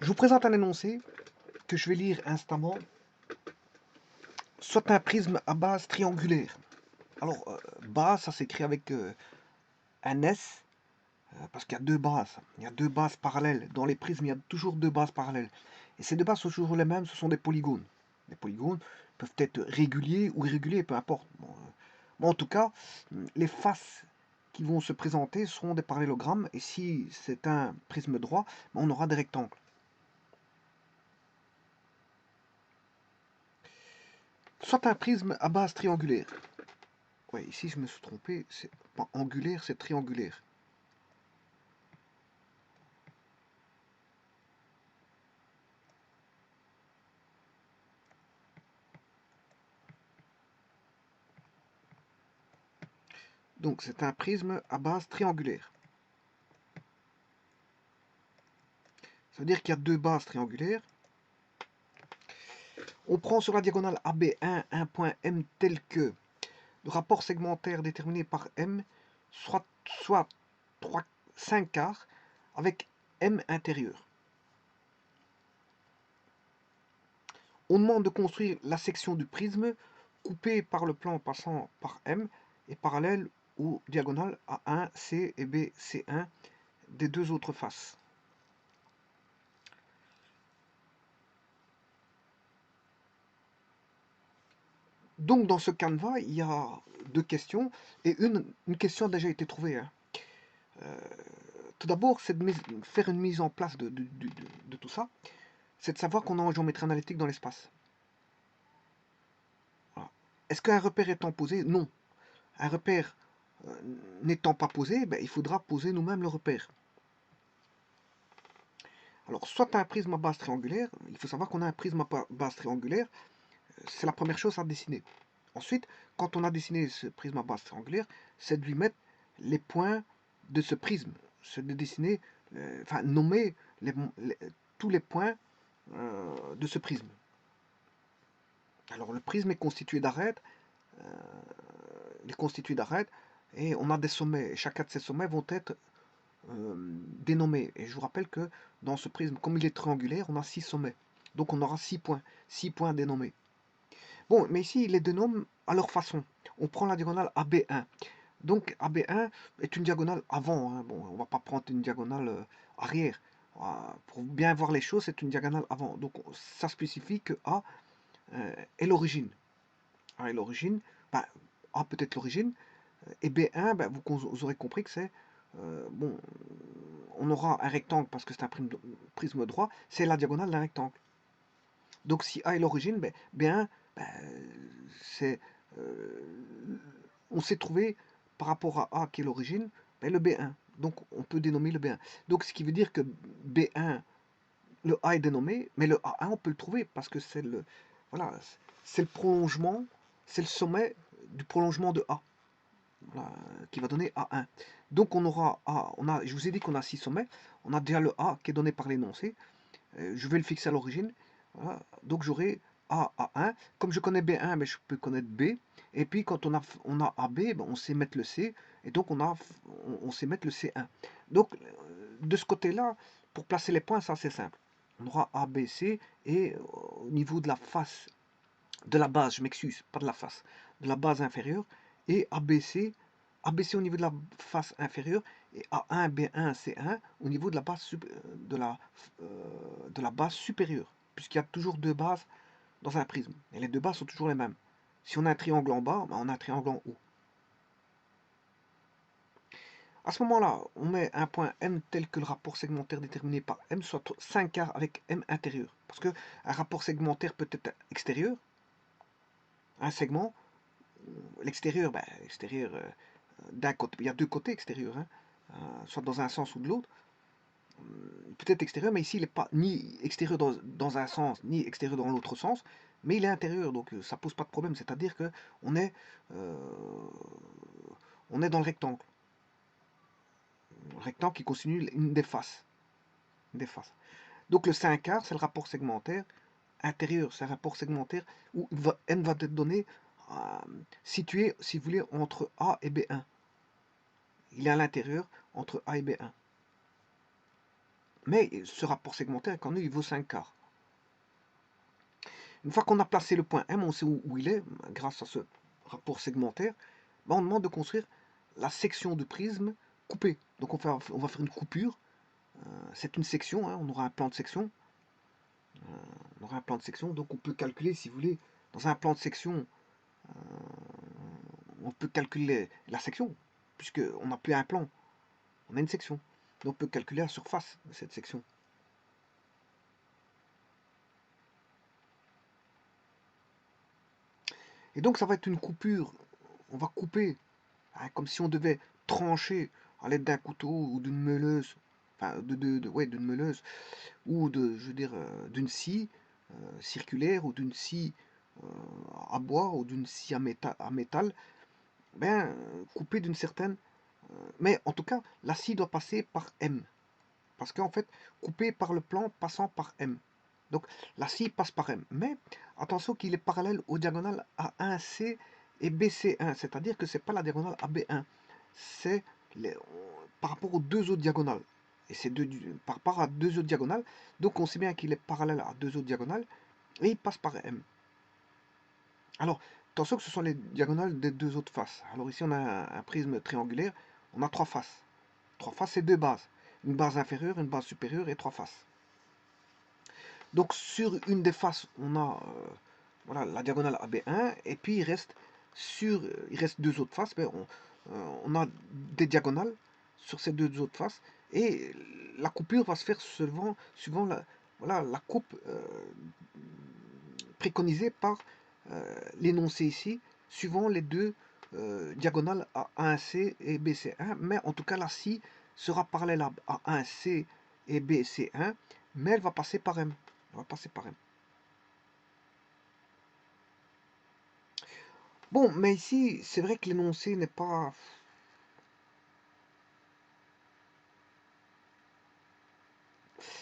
Je vous présente un énoncé que je vais lire instamment. Soit un prisme à base triangulaire. Alors, base, ça s'écrit avec un S, parce qu'il y a deux bases. Il y a deux bases parallèles. Dans les prismes, il y a toujours deux bases parallèles. Et ces deux bases sont toujours les mêmes, ce sont des polygones. Les polygones peuvent être réguliers ou irréguliers, peu importe. Bon, en tout cas, les faces qui vont se présenter seront des parallélogrammes. Et si c'est un prisme droit, on aura des rectangles. Soit un prisme à base triangulaire. Ouais, ici je me suis trompé, c'est pas angulaire, c'est triangulaire. Donc c'est un prisme à base triangulaire. Ça veut dire qu'il y a deux bases triangulaires. On prend sur la diagonale AB1 un point M tel que le rapport segmentaire déterminé par M soit 5 quarts avec M intérieur. On demande de construire la section du prisme coupée par le plan passant par M et parallèle aux diagonales A1, C et B, C1 des deux autres faces. Donc dans ce canevas, il y a deux questions, et une question a déjà été trouvée. Tout d'abord, c'est de faire une mise en place de tout ça, c'est de savoir qu'on est en géométrie analytique dans l'espace. Voilà. Est-ce qu'un repère étant posé? Non. Un repère n'étant pas posé, il faudra poser nous-mêmes le repère. Alors, soit un prisme à base triangulaire, il faut savoir qu'on a un prisme à base triangulaire, c'est la première chose à dessiner. Ensuite, quand on a dessiné ce prisme à base triangulaire, c'est de lui mettre les points de ce prisme. C'est de dessiner, nommer tous les points de ce prisme. Alors le prisme est constitué d'arêtes, et on a des sommets. Chacun de ces sommets vont être dénommés. Et je vous rappelle que dans ce prisme, comme il est triangulaire, on a 6 sommets. Donc on aura 6 points dénommés. Bon, mais ici, ils les dénomment à leur façon. On prend la diagonale AB1. Donc AB1 est une diagonale avant. Bon, on va pas prendre une diagonale arrière. Pour bien voir les choses, c'est une diagonale avant. Donc ça spécifie que A est l'origine. A est l'origine. A peut être l'origine. Et B1, vous aurez compris que c'est... bon, on aura un rectangle parce que c'est un prisme droit. C'est la diagonale d'un rectangle. Donc si A est l'origine, B1, c'est... on s'est trouvé par rapport à A qui est l'origine, le B1. Donc on peut dénommer le B1. Donc ce qui veut dire que B1, le A est dénommé, mais le A1 on peut le trouver parce que c'est le, voilà, c'est le prolongement, c'est le sommet du prolongement de A, voilà, qui va donner A1. Donc on aura A, je vous ai dit qu'on a 6 sommets, on a déjà le A qui est donné par l'énoncé, je vais le fixer à l'origine, voilà, donc j'aurai A1. Comme je connais B1, je peux connaître B. Et puis quand on a AB, on sait mettre le C. Et donc on sait mettre le C1. Donc de ce côté-là, pour placer les points, c'est assez simple. On aura ABC et au niveau de la face, de la base, je m'excuse, pas de la face, de la base inférieure, et ABC au niveau de la face inférieure, et A1, B1, C1 au niveau de la base, de la base supérieure, puisqu'il y a toujours deux bases dans un prisme, et les deux bases sont toujours les mêmes. Si on a un triangle en bas, on a un triangle en haut. À ce moment-là, on met un point M tel que le rapport segmentaire déterminé par M soit 5 quarts avec M intérieur. Parce qu'un rapport segmentaire peut être extérieur, un segment, l'extérieur, d'un côté, il y a deux côtés extérieurs, soit dans un sens ou de l'autre. Peut-être extérieur, mais ici il n'est pas ni extérieur dans un sens, ni extérieur dans l'autre sens, mais il est intérieur, donc ça pose pas de problème. C'est-à-dire que on est dans le rectangle. Le rectangle qui constitue une des faces. Donc le 5 quarts, c'est le rapport segmentaire intérieur, c'est un rapport segmentaire où n va être donné situé, si vous voulez, entre A et B1. Il est à l'intérieur entre A et B1. Mais ce rapport segmentaire, quand il vaut 5 quarts. Une fois qu'on a placé le point M, on sait où il est, grâce à ce rapport segmentaire, ben on demande de construire la section du prisme coupée. Donc on va faire une coupure. C'est une section, hein, on aura un plan de section. On aura un plan de section, donc on peut calculer, si vous voulez, dans un plan de section, on peut calculer la section, puisqu'on n'a plus un plan, on a une section. Donc on peut calculer la surface de cette section. Et donc ça va être une coupure, on va couper, hein, comme si on devait trancher à l'aide d'un couteau ou d'une meuleuse, enfin ouais, d'une meuleuse, ou je veux dire, d'une scie circulaire, ou d'une scie à bois, ou d'une scie à métal, ben, coupée d'une certaine... mais en tout cas, la scie doit passer par M. Parce qu'en fait, coupée par le plan passant par M. Donc la scie passe par M. Mais attention qu'il est parallèle aux diagonales A1C et BC1. C'est-à-dire que ce n'est pas la diagonale AB1. C'est par rapport aux deux autres diagonales. Et c'est par rapport à deux autres diagonales. Donc on sait bien qu'il est parallèle à deux autres diagonales. Et il passe par M. Alors, attention que ce sont les diagonales des deux autres faces. Alors ici, on a un prisme triangulaire. On a trois faces. Trois faces, c'est deux bases. Une base inférieure, une base supérieure et trois faces. Donc sur une des faces, on a voilà, la diagonale AB1, et puis il reste deux autres faces. Ben, on a des diagonales sur ces deux autres faces, et la coupure va se faire suivant voilà, la coupe préconisée par l'énoncé ici, suivant les deux diagonales A1C et BC1, mais en tout cas la scie sera parallèle à A1C et BC1, mais elle va passer par M. Elle va passer par M. Bon, mais ici, c'est vrai que l'énoncé n'est pas...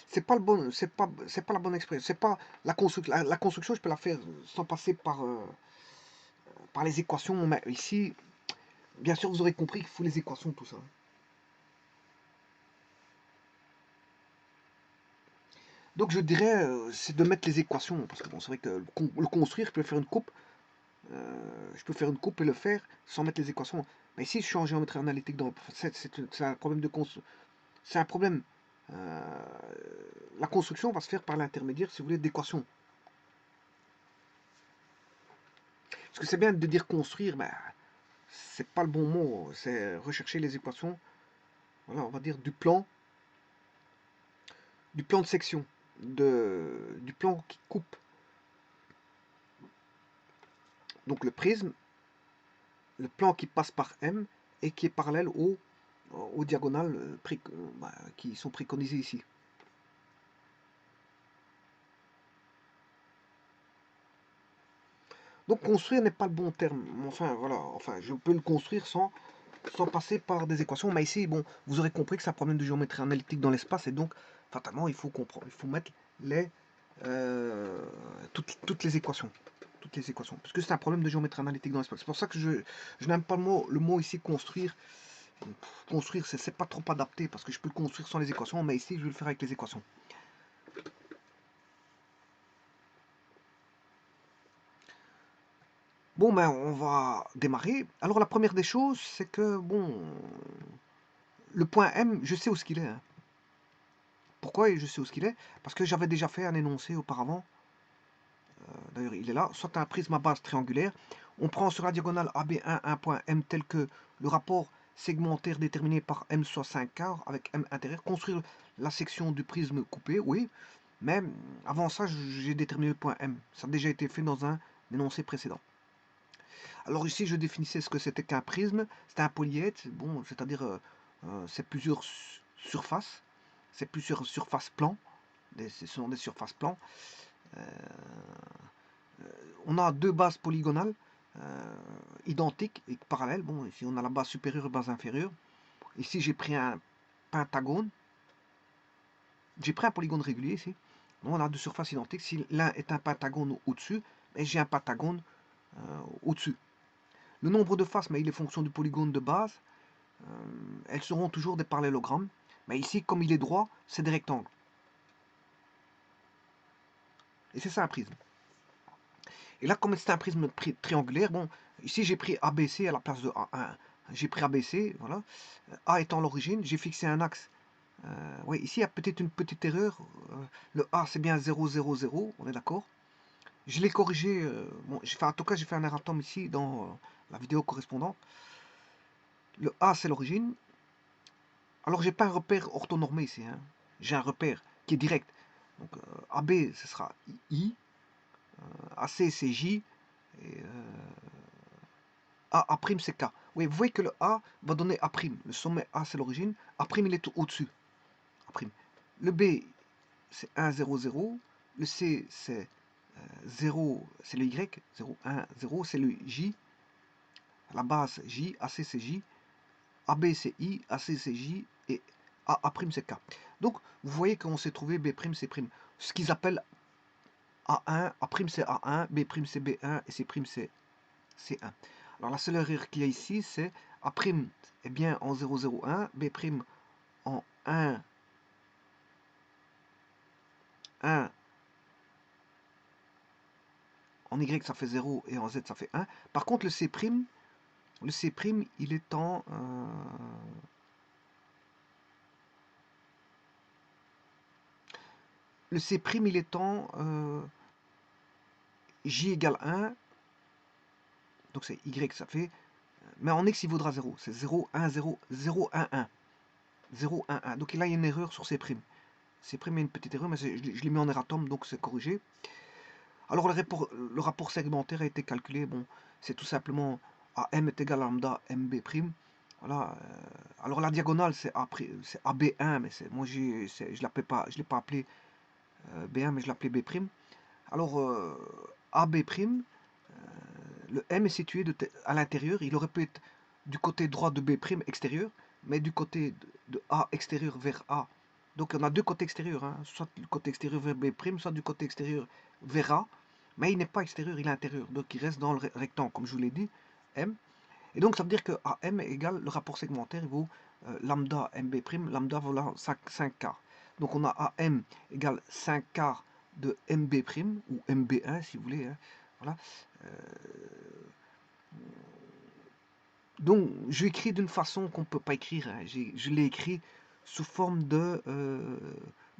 C'est pas le bon, c'est pas la bonne expression. C'est pas la construction, je peux la faire sans passer par les équations, mais ici, bien sûr, vous aurez compris qu'il faut les équations, tout ça. Donc je dirais, c'est de mettre les équations, parce que bon, c'est vrai que le construire, je peux faire une coupe, je peux faire une coupe et le faire sans mettre les équations. Mais ici, je suis en géométrie analytique, c'est un problème de construction. C'est un problème. euh, la construction va se faire par l'intermédiaire, si vous voulez, d'équations. Parce que c'est bien de dire construire, mais c'est pas le bon mot. C'est rechercher les équations. Voilà, on va dire du plan de section, du plan qui coupe. Donc le prisme, le plan qui passe par M et qui est parallèle aux diagonales qui sont préconisées ici. Donc construire n'est pas le bon terme. Enfin voilà, enfin je peux le construire sans passer par des équations. Mais ici, bon, vous aurez compris que c'est un problème de géométrie analytique dans l'espace, et donc fatalement il faut comprendre, il faut mettre euh, toutes les équations. Toutes les équations. Parce que c'est un problème de géométrie analytique dans l'espace. C'est pour ça que je n'aime pas le mot ici construire. Construire, c'est pas trop adapté, parce que je peux le construire sans les équations, mais ici je vais le faire avec les équations. Bon, ben on va démarrer. Alors la première des choses, c'est que, bon, le point M, je sais où ce qu'il est. Hein. Pourquoi je sais où ce qu'il est? Parce que j'avais déjà fait un énoncé auparavant. D'ailleurs, il est là. Soit un prisme à base triangulaire. On prend sur la diagonale AB1 un point M tel que le rapport segmentaire déterminé par M soit 5 quarts avec M intérieur. Construire la section du prisme coupé, oui. Mais avant ça, j'ai déterminé le point M. Ça a déjà été fait dans un énoncé précédent. Alors ici, je définissais ce que c'était qu'un prisme. C'était un polyèdre, bon, c'est-à-dire c'est plusieurs surfaces. C'est plusieurs surfaces plans. Ce sont des surfaces plans. Euh, on a deux bases polygonales identiques et parallèles. Bon, ici on a la base supérieure et base inférieure. Ici j'ai pris un pentagone. J'ai pris un polygone régulier ici. Donc, on a deux surfaces identiques. Si l'un est un pentagone au-dessus, j'ai un pentagone au-dessus. Le nombre de faces, mais il est fonction du polygone de base. Elles seront toujours des parallélogrammes. Mais ici, comme il est droit, c'est des rectangles. Et c'est ça un prisme. Et là, comme c'est un prisme triangulaire, bon, ici j'ai pris ABC à la place de A1. J'ai pris ABC, voilà. A étant l'origine, j'ai fixé un axe. Oui, ici il y a peut-être une petite erreur. Le A c'est bien 0, 0, 0, on est d'accord. Je l'ai corrigé, bon, en tout cas j'ai fait un erratum ici dans la vidéo correspondante. Le A c'est l'origine. Alors j'ai pas un repère orthonormé ici, hein. J'ai un repère qui est direct. Donc AB ce sera I, AC c'est J, et A' c'est K. Oui, vous voyez que le A va donner A'. Le sommet A c'est l'origine, A' il est au-dessus. A'. Le B c'est 1, 0, 0. Le C c'est 0, c'est le Y, 0, 1, 0, c'est le J. La base J, AC c'est J, AB c'est I, AC c'est J, et A' c'est K. Donc, vous voyez qu'on s'est trouvé B', C'. Ce qu'ils appellent A1, A' c'est A1, B' c'est B1, et C' c'est C1. Alors, la seule erreur qu'il y a ici, c'est A' est bien en 0,01, B' en 1, 1, en Y ça fait 0, et en Z ça fait 1. Par contre, le C', il est en... le C', il est en J égale 1, donc c'est Y, ça fait... Mais en X, il vaudra 0. C'est 0, 1, 0, 0, 1, 1. 0, 1, 1. Donc là, il y a une erreur sur C'. C', il y a une petite erreur, mais je l'ai mis en erratum, donc c'est corrigé. Alors le rapport segmentaire a été calculé. Bon, c'est tout simplement AM est égal à lambda MB'. Voilà. Alors la diagonale, c'est AB1, mais moi je ne l'ai pas appelé B1, mais je l'appelais B'. Alors AB', le M est situé à l'intérieur. Il aurait pu être du côté droit de B' extérieur, mais du côté de A extérieur vers A. Donc on a deux côtés extérieurs, hein, soit du côté extérieur vers B', soit du côté extérieur vers A. Mais il n'est pas extérieur, il est intérieur. Donc il reste dans le rectangle, comme je vous l'ai dit, M. Et donc ça veut dire que AM égale le rapport segmentaire, il vaut lambda MB', lambda vaut 5 quarts. Donc on a AM égale 5 quarts de MB', ou MB1 si vous voulez, hein. Voilà. Donc, je l'écris d'une façon qu'on ne peut pas écrire, hein. Je l'ai écrit sous forme de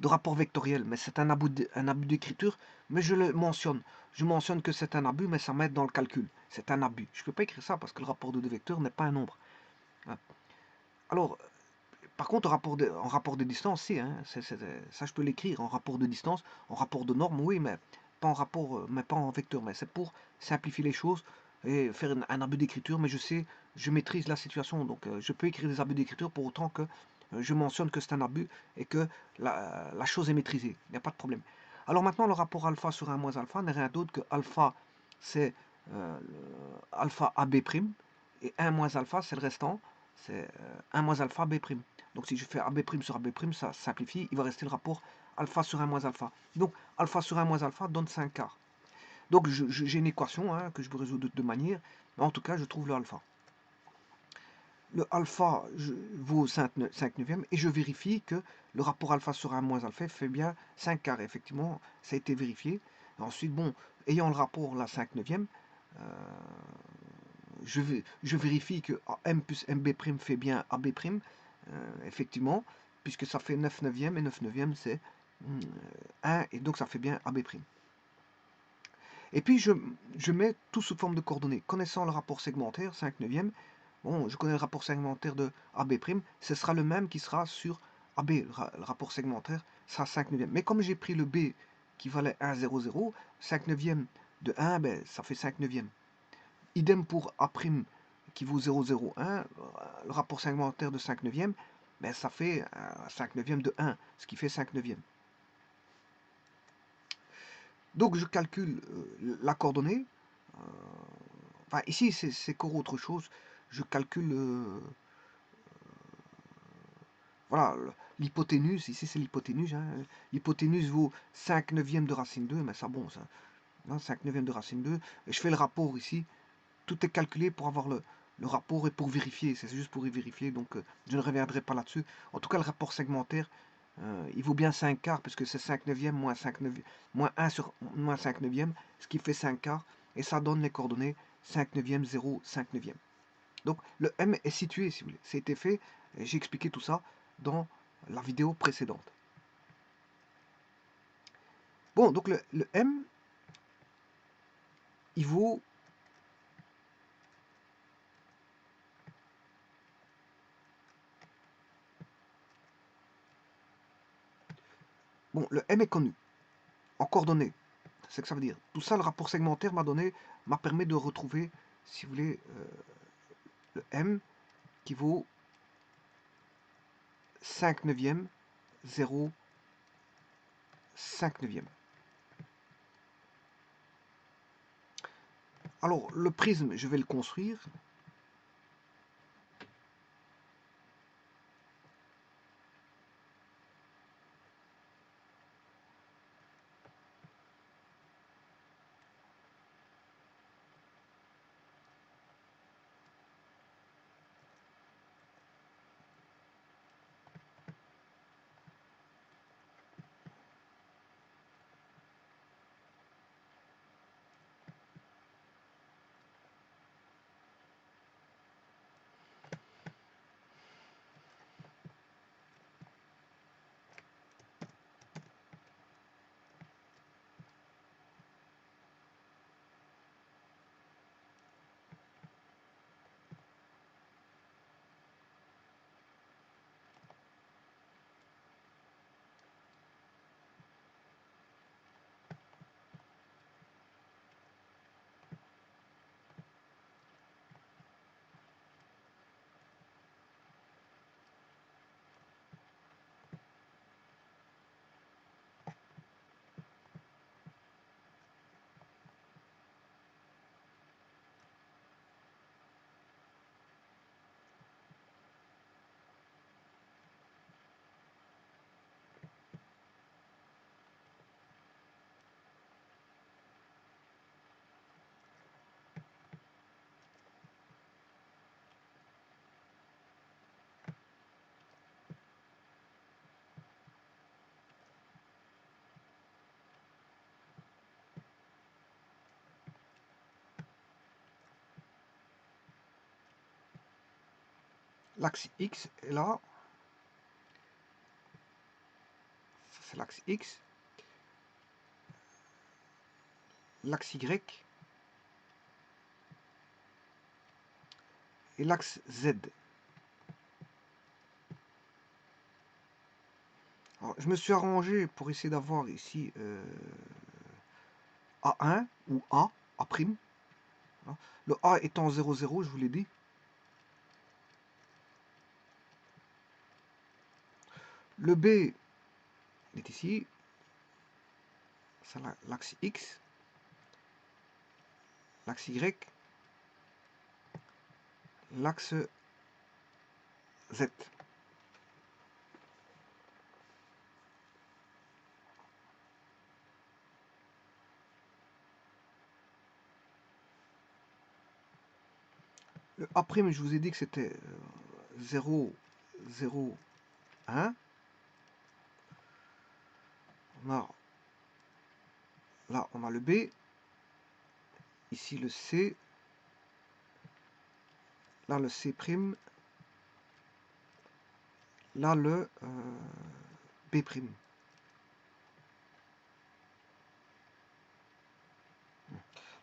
rapport vectoriel, mais c'est un abus d'écriture, mais je le mentionne. Je mentionne que c'est un abus, mais ça m'aide dans le calcul. C'est un abus. Je ne peux pas écrire ça parce que le rapport de deux vecteurs n'est pas un nombre, hein. Alors, par contre, en rapport de distance, si, hein, ça je peux l'écrire en rapport de distance, en rapport de norme, oui, mais pas en rapport, mais pas en vecteur. Mais c'est pour simplifier les choses et faire un abus d'écriture, mais je maîtrise la situation, donc je peux écrire des abus d'écriture pour autant que je mentionne que c'est un abus et que la chose est maîtrisée, il n'y a pas de problème. Alors maintenant, le rapport alpha sur 1 moins alpha n'est rien d'autre que alpha, c'est alpha AB', et 1 moins alpha, c'est le restant, c'est 1 moins alpha B'. Donc si je fais AB' sur AB', ça simplifie, il va rester le rapport alpha sur 1 moins alpha. Donc alpha sur 1 moins alpha donne 5 quarts. Donc j'ai une équation, hein, que je peux résoudre de deux manières, mais en tout cas je trouve le alpha. Le alpha vaut 5 neuvièmes et je vérifie que le rapport alpha sur 1 moins alpha fait bien 5 quarts. Effectivement, ça a été vérifié. Et ensuite, bon, ayant le rapport là 5 neuvièmes, je vérifie que M plus MB' fait bien AB', effectivement, puisque ça fait 9 neuvièmes, et 9 neuvièmes c'est 1, et donc ça fait bien AB'. Et puis je mets tout sous forme de coordonnées. Connaissant le rapport segmentaire, 5 neuvièmes, bon, je connais le rapport segmentaire de AB', ce sera le même qui sera sur AB, le rapport segmentaire sera 5 neuvièmes. Mais comme j'ai pris le B qui valait 1, 0, 0, 5 neuvièmes de 1, ben, ça fait 5 neuvièmes. Idem pour A' qui vaut 0,01, le rapport segmentaire de 5 neuvièmes, ben ça fait 5 neuvièmes de 1, ce qui fait 5 neuvièmes. Donc je calcule la coordonnée. Enfin, ici c'est encore autre chose. Je calcule voilà, l'hypoténuse. Ici c'est l'hypoténuse, hein. L'hypoténuse vaut 5 neuvièmes de racine 2, mais ça bon, ça, hein, 5 neuvièmes de racine 2. Et je fais le rapport ici. Tout est calculé pour avoir le rapport et pour vérifier. C'est juste pour y vérifier, donc je ne reviendrai pas là-dessus. En tout cas, le rapport segmentaire, il vaut bien 5 quarts, parce que c'est 5 neuvièmes moins 5 neuvièmes, moins 1 sur moins 5 neuvièmes, ce qui fait 5 quarts, et ça donne les coordonnées 5 neuvièmes, 0, 5 neuvièmes. Donc le M est situé, si vous voulez. Ça a été fait, j'ai expliqué tout ça dans la vidéo précédente. Bon, donc le M, il vaut... Bon, le M est connu, en coordonnées. C'est ce que ça veut dire. Tout ça, le rapport segmentaire m'a permis de retrouver, si vous voulez, le M qui vaut 5 neuvièmes, 0, 5 neuvièmes. Alors, le prisme, je vais le construire. L'axe X est là. Ça, c'est l'axe X. L'axe Y. Et l'axe Z. Alors, je me suis arrangé pour essayer d'avoir ici A1 ou A, A'. Le A étant 0, 0, je vous l'ai dit. Le B est ici. C'est l'axe X. L'axe Y. L'axe Z. Le A', je vous ai dit que c'était 0, 0, 1. Là, on a le B. Ici, le C. Là, le C'. Là, le B'.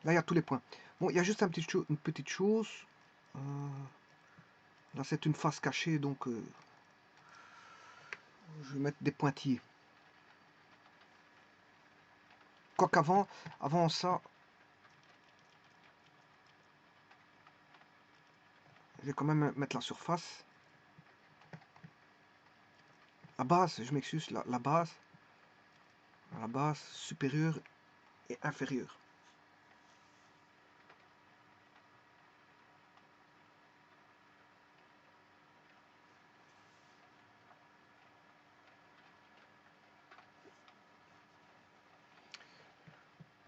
Là, il y a tous les points. Bon, il y a juste une petite chose. Là, c'est une face cachée, donc je vais mettre des pointillés. Quoique avant ça, je vais quand même mettre la surface. La base, je m'excuse, la base supérieure et inférieure.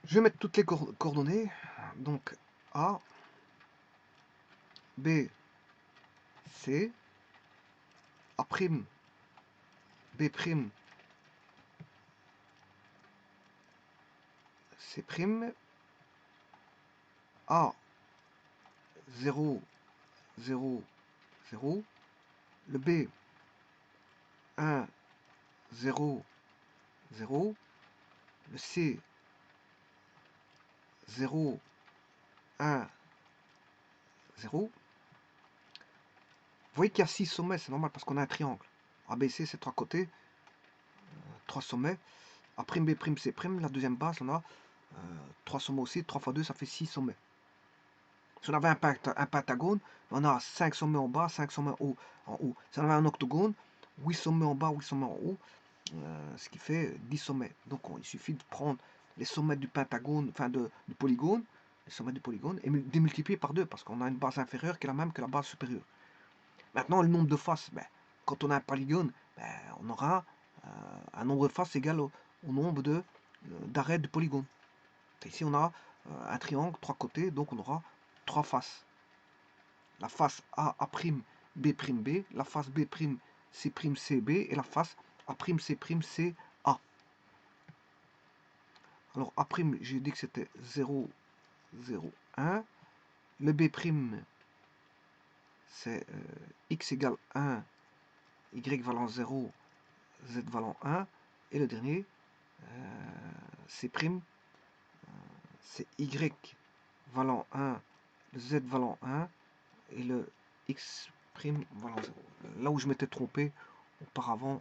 Je vais mettre toutes les coordonnées. Donc A, B, C, A', B', C', A 0, 0, 0, le B 1, 0, 0, le C 0, 1, 0. Vous voyez qu'il y a 6 sommets, c'est normal parce qu'on a un triangle. ABC, c'est 3 côtés, 3 sommets. A', B', C', la deuxième base, on a 3 sommets aussi. 3 fois 2, ça fait 6 sommets. Si on avait un pentagone, on a 5 sommets en bas, 5 sommets en haut. Si on avait un octogone, 8 sommets en bas, 8 sommets en haut, ce qui fait 10 sommets. Donc il suffit de prendre les sommets du pentagone, enfin du polygone, les sommets du polygone, et démultiplier par 2, parce qu'on a une base inférieure qui est la même que la base supérieure. Maintenant, le nombre de faces, quand on a un polygone, on aura un nombre de faces égal au nombre d'arrêts du polygone. Ici, on a un triangle, 3 côtés, donc on aura 3 faces. La face A, B', B, la face B', C', C, B, et la face A', C', C, A. Alors A', j'ai dit que c'était 0, 0, 1. Le B', c'est x égale 1, y valant 0, z valant 1. Et le dernier, C', c'est y valant 1, le z valant 1, et le x' valant 0. Là où je m'étais trompé auparavant,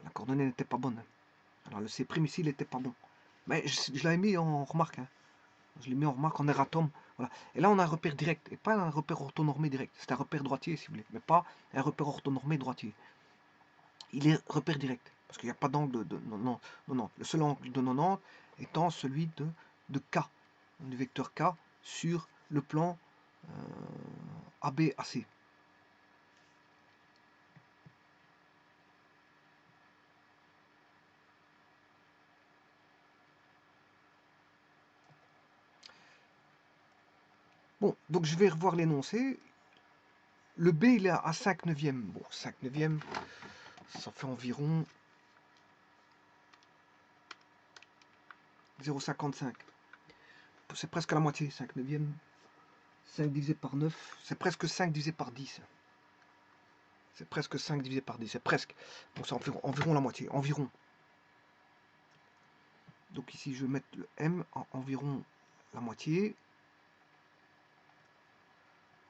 la coordonnée n'était pas bonne. Alors le C' ici, il n'était pas bon. Mais je l'avais mis en remarque. Hein. Je l'ai mis en remarque en erratum. Voilà. Et là, on a un repère direct. Et pas un repère orthonormé direct. C'est un repère droitier, si vous voulez. Mais pas un repère orthonormé droitier. Il est repère direct. Parce qu'il n'y a pas d'angle de 90. Le seul angle de 90 étant celui de K. Du vecteur K sur le plan ABAC. Bon, donc je vais revoir l'énoncé. Le B, il est à 5 neuvièmes. Bon, 5 neuvièmes, ça fait environ 0,55. C'est presque la moitié, 5 neuvièmes. 5 divisé par 9, c'est presque 5 divisé par 10. C'est presque 5 divisé par 10, c'est presque. Bon, c'est environ la moitié, environ. Donc ici, je vais mettre le M en environ la moitié.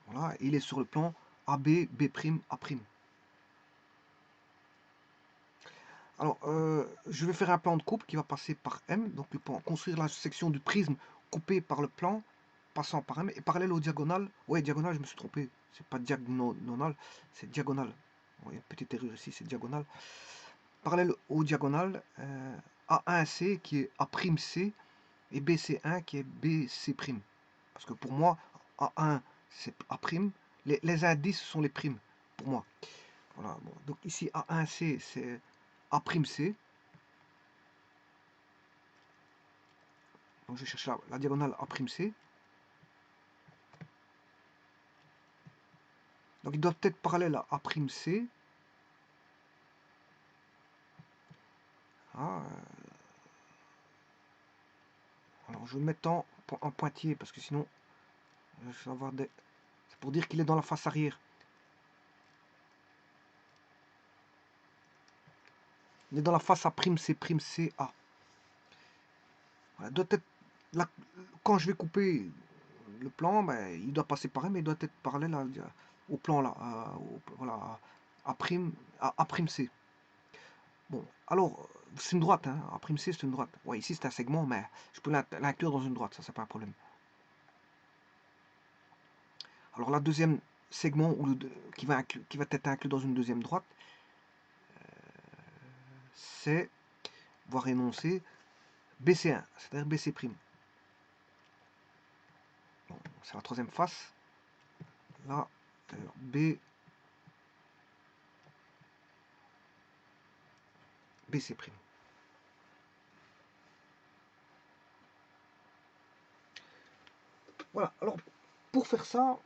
Voilà, il est sur le plan AB, B', A'. Alors, je vais faire un plan de coupe qui va passer par M. Donc, pour construire la section du prisme coupée par le plan, passant par M, et parallèle aux diagonales. Ouais, diagonale, je me suis trompé. C'est pas diagonal, c'est diagonale. Ouais, une petite erreur ici, c'est diagonale. Parallèle aux diagonales, A1C qui est A'C et BC1 qui est BC'. Parce que pour moi, A1 c'est A', les indices sont les primes, pour moi. Voilà, bon. Donc ici A1C c'est A'C. Donc je cherche la diagonale A'C. Donc il doit être parallèle à A'C. Ah, alors je vais le mettre en pointillé parce que sinon je vais avoir des... C'est pour dire qu'il est dans la face arrière. Il est dans la face A'C', A. Voilà, doit être là, quand je vais couper le plan, il doit passer par là, mais il doit être parallèle au plan là, voilà, A'C. Bon, alors, c'est une droite, hein, A'C c'est une droite. Ouais, ici c'est un segment, mais je peux l'inclure dans une droite, ça c'est pas un problème. Alors la deuxième segment qui va être inclus dans une deuxième droite, c'est, voire énoncé, BC1, c'est-à-dire BC'. Bon, c'est la troisième face. Là, BC'. Voilà, alors pour faire ça,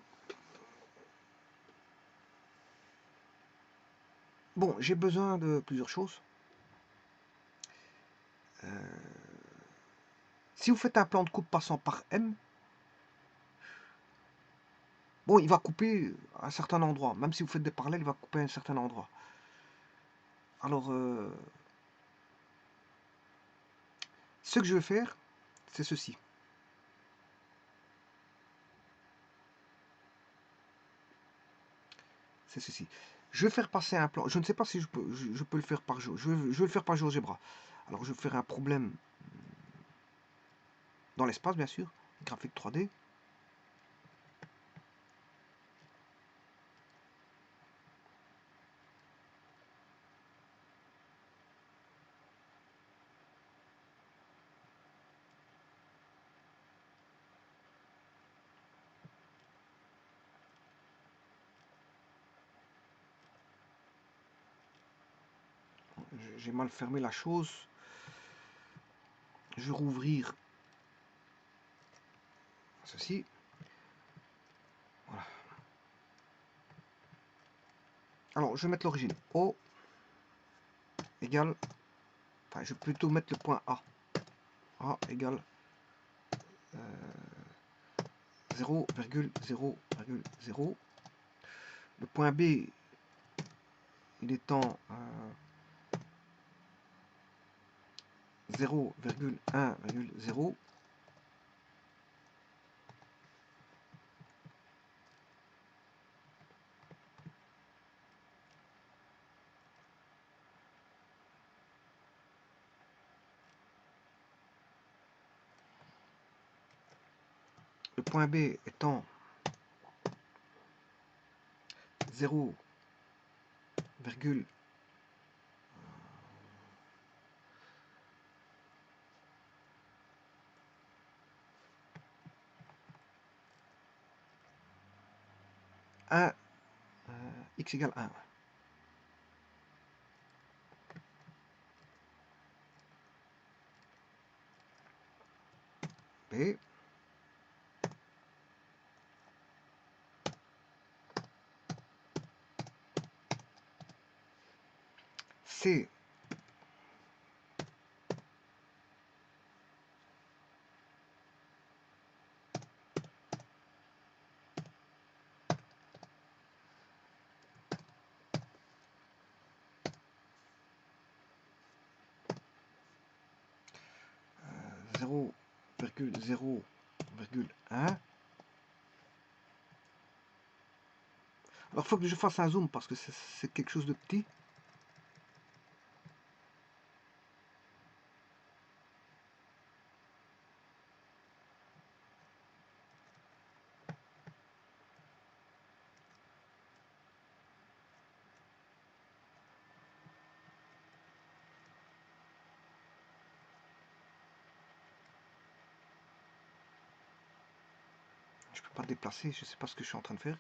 bon, j'ai besoin de plusieurs choses. Si vous faites un plan de coupe passant par M, bon, il va couper à un certain endroit. Même si vous faites des parallèles, il va couper à un certain endroit. Alors, ce que je vais faire, c'est ceci. C'est ceci. Je vais faire passer un plan. Je ne sais pas si je peux le faire par jour. Je vais le faire par GeoGebra. Alors, je vais faire un problème dans l'espace, bien sûr. Graphique 3D. J'ai mal fermé la chose. Je vais rouvrir ceci. Voilà. Alors, je vais mettre l'origine. O égale... Enfin, je vais plutôt mettre le point A. A égale 0,0,0. Le point B, il est en 0,1,0. Le point B étant 0,1 x égale 1. B. C. 0,0,1. Alors, il faut que je fasse un zoom parce que c'est quelque chose de petit. Je peux pas déplacer, je sais pas ce que je suis en train de faire.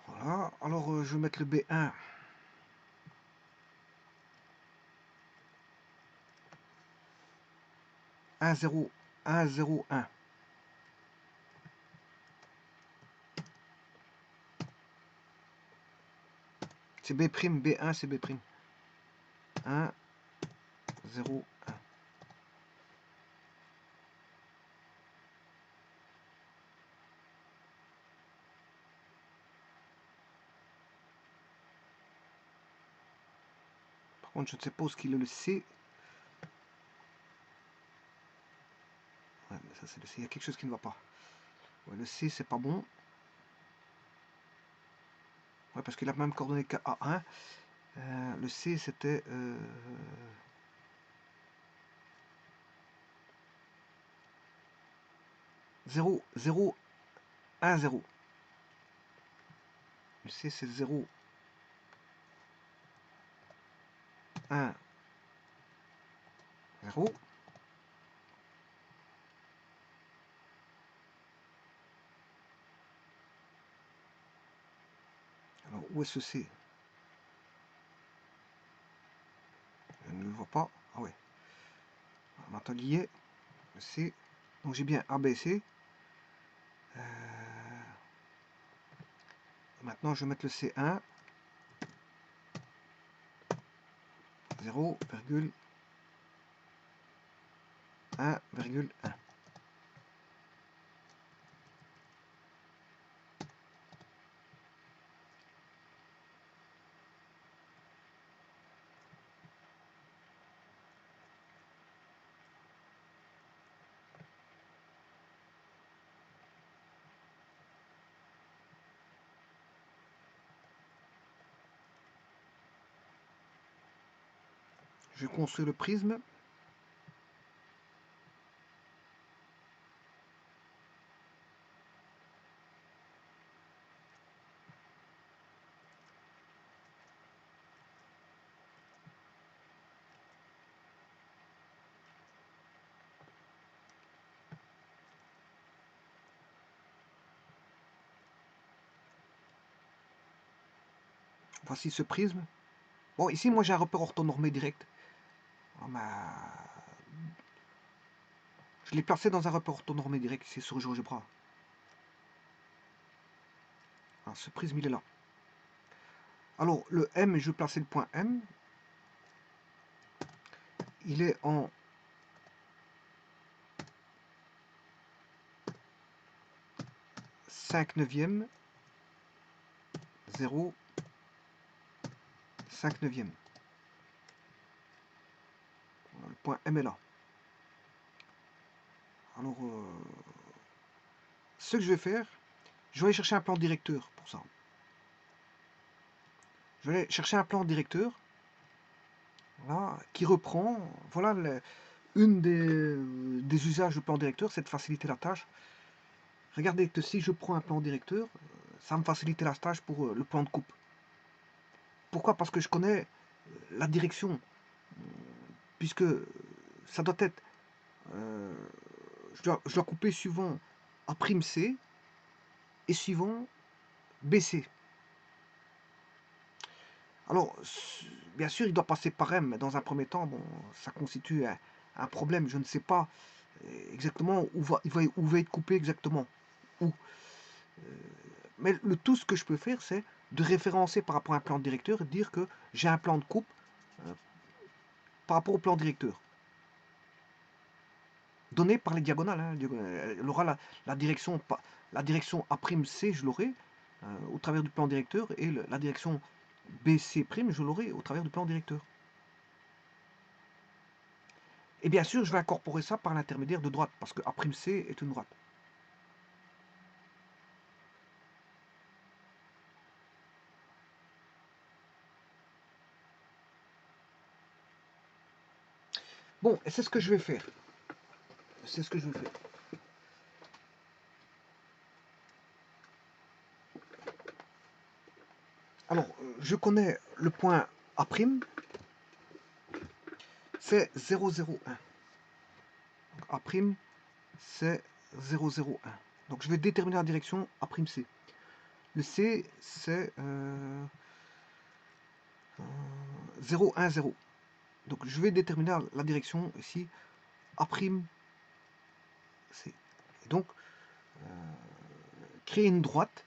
Voilà, alors je vais mettre le B1. 1,0,1,0,1. C'est B', B1, c'est B'. 1, 0, 1. Par contre, je ne sais pas où est-ce qu'il est le C. Ouais, mais ça c'est le C. Il y a quelque chose qui ne va pas. Ouais, le C, c'est pas bon. Ouais, parce qu'il a même coordonné qu'à A1. Le C, c'était... 0, 0, 1, 0. Le C, c'est 0, 1, 0. Alors, où est ce C? Je ne le vois pas. Ah ouais. Maintenant, il y est. Le C. Donc, j'ai bien ABC. Maintenant, je vais mettre le C1. 0,1,1. Je construis le prisme. Voici ce prisme. Bon, ici, moi, j'ai un repère orthonormé direct. Je l'ai placé dans un repère orthonormé direct, c'est sur GeoGebra. Alors, ce prisme, il est là. Alors, le M, je vais placer le point M. Il est en 5/9, 0, 5/9. Le point M est là. Alors, ce que je vais faire, je vais aller chercher un plan directeur pour ça. Je vais aller chercher un plan directeur, voilà, qui reprend, voilà, une des usages du plan directeur, c'est de faciliter la tâche. Regardez que si je prends un plan directeur, ça me facilite la tâche pour le plan de coupe. Pourquoi? Parce que je connais la direction, puisque ça doit être, je dois couper suivant A'C et suivant BC. Alors, bien sûr, il doit passer par M, mais dans un premier temps, bon, ça constitue un problème. Je ne sais pas exactement où va être coupé exactement. Où. Mais tout ce que je peux faire, c'est de référencer par rapport à un plan directeur et dire que j'ai un plan de coupe par rapport au plan directeur. Donné par les diagonales. Hein, elle aura la direction A'C, je l'aurai au travers du plan directeur, et la direction BC', je l'aurai au travers du plan directeur. Et bien sûr, je vais incorporer ça par l'intermédiaire de droite, parce que A'C est une droite. Bon, et c'est ce que je vais faire. C'est ce que je vais faire. Alors, je connais le point A', c'est 0,01. A', c'est 0,01. Donc, je vais déterminer la direction A'C. Le C, c'est 0,10. Donc, je vais déterminer la direction ici A'C. Et donc, créer une droite.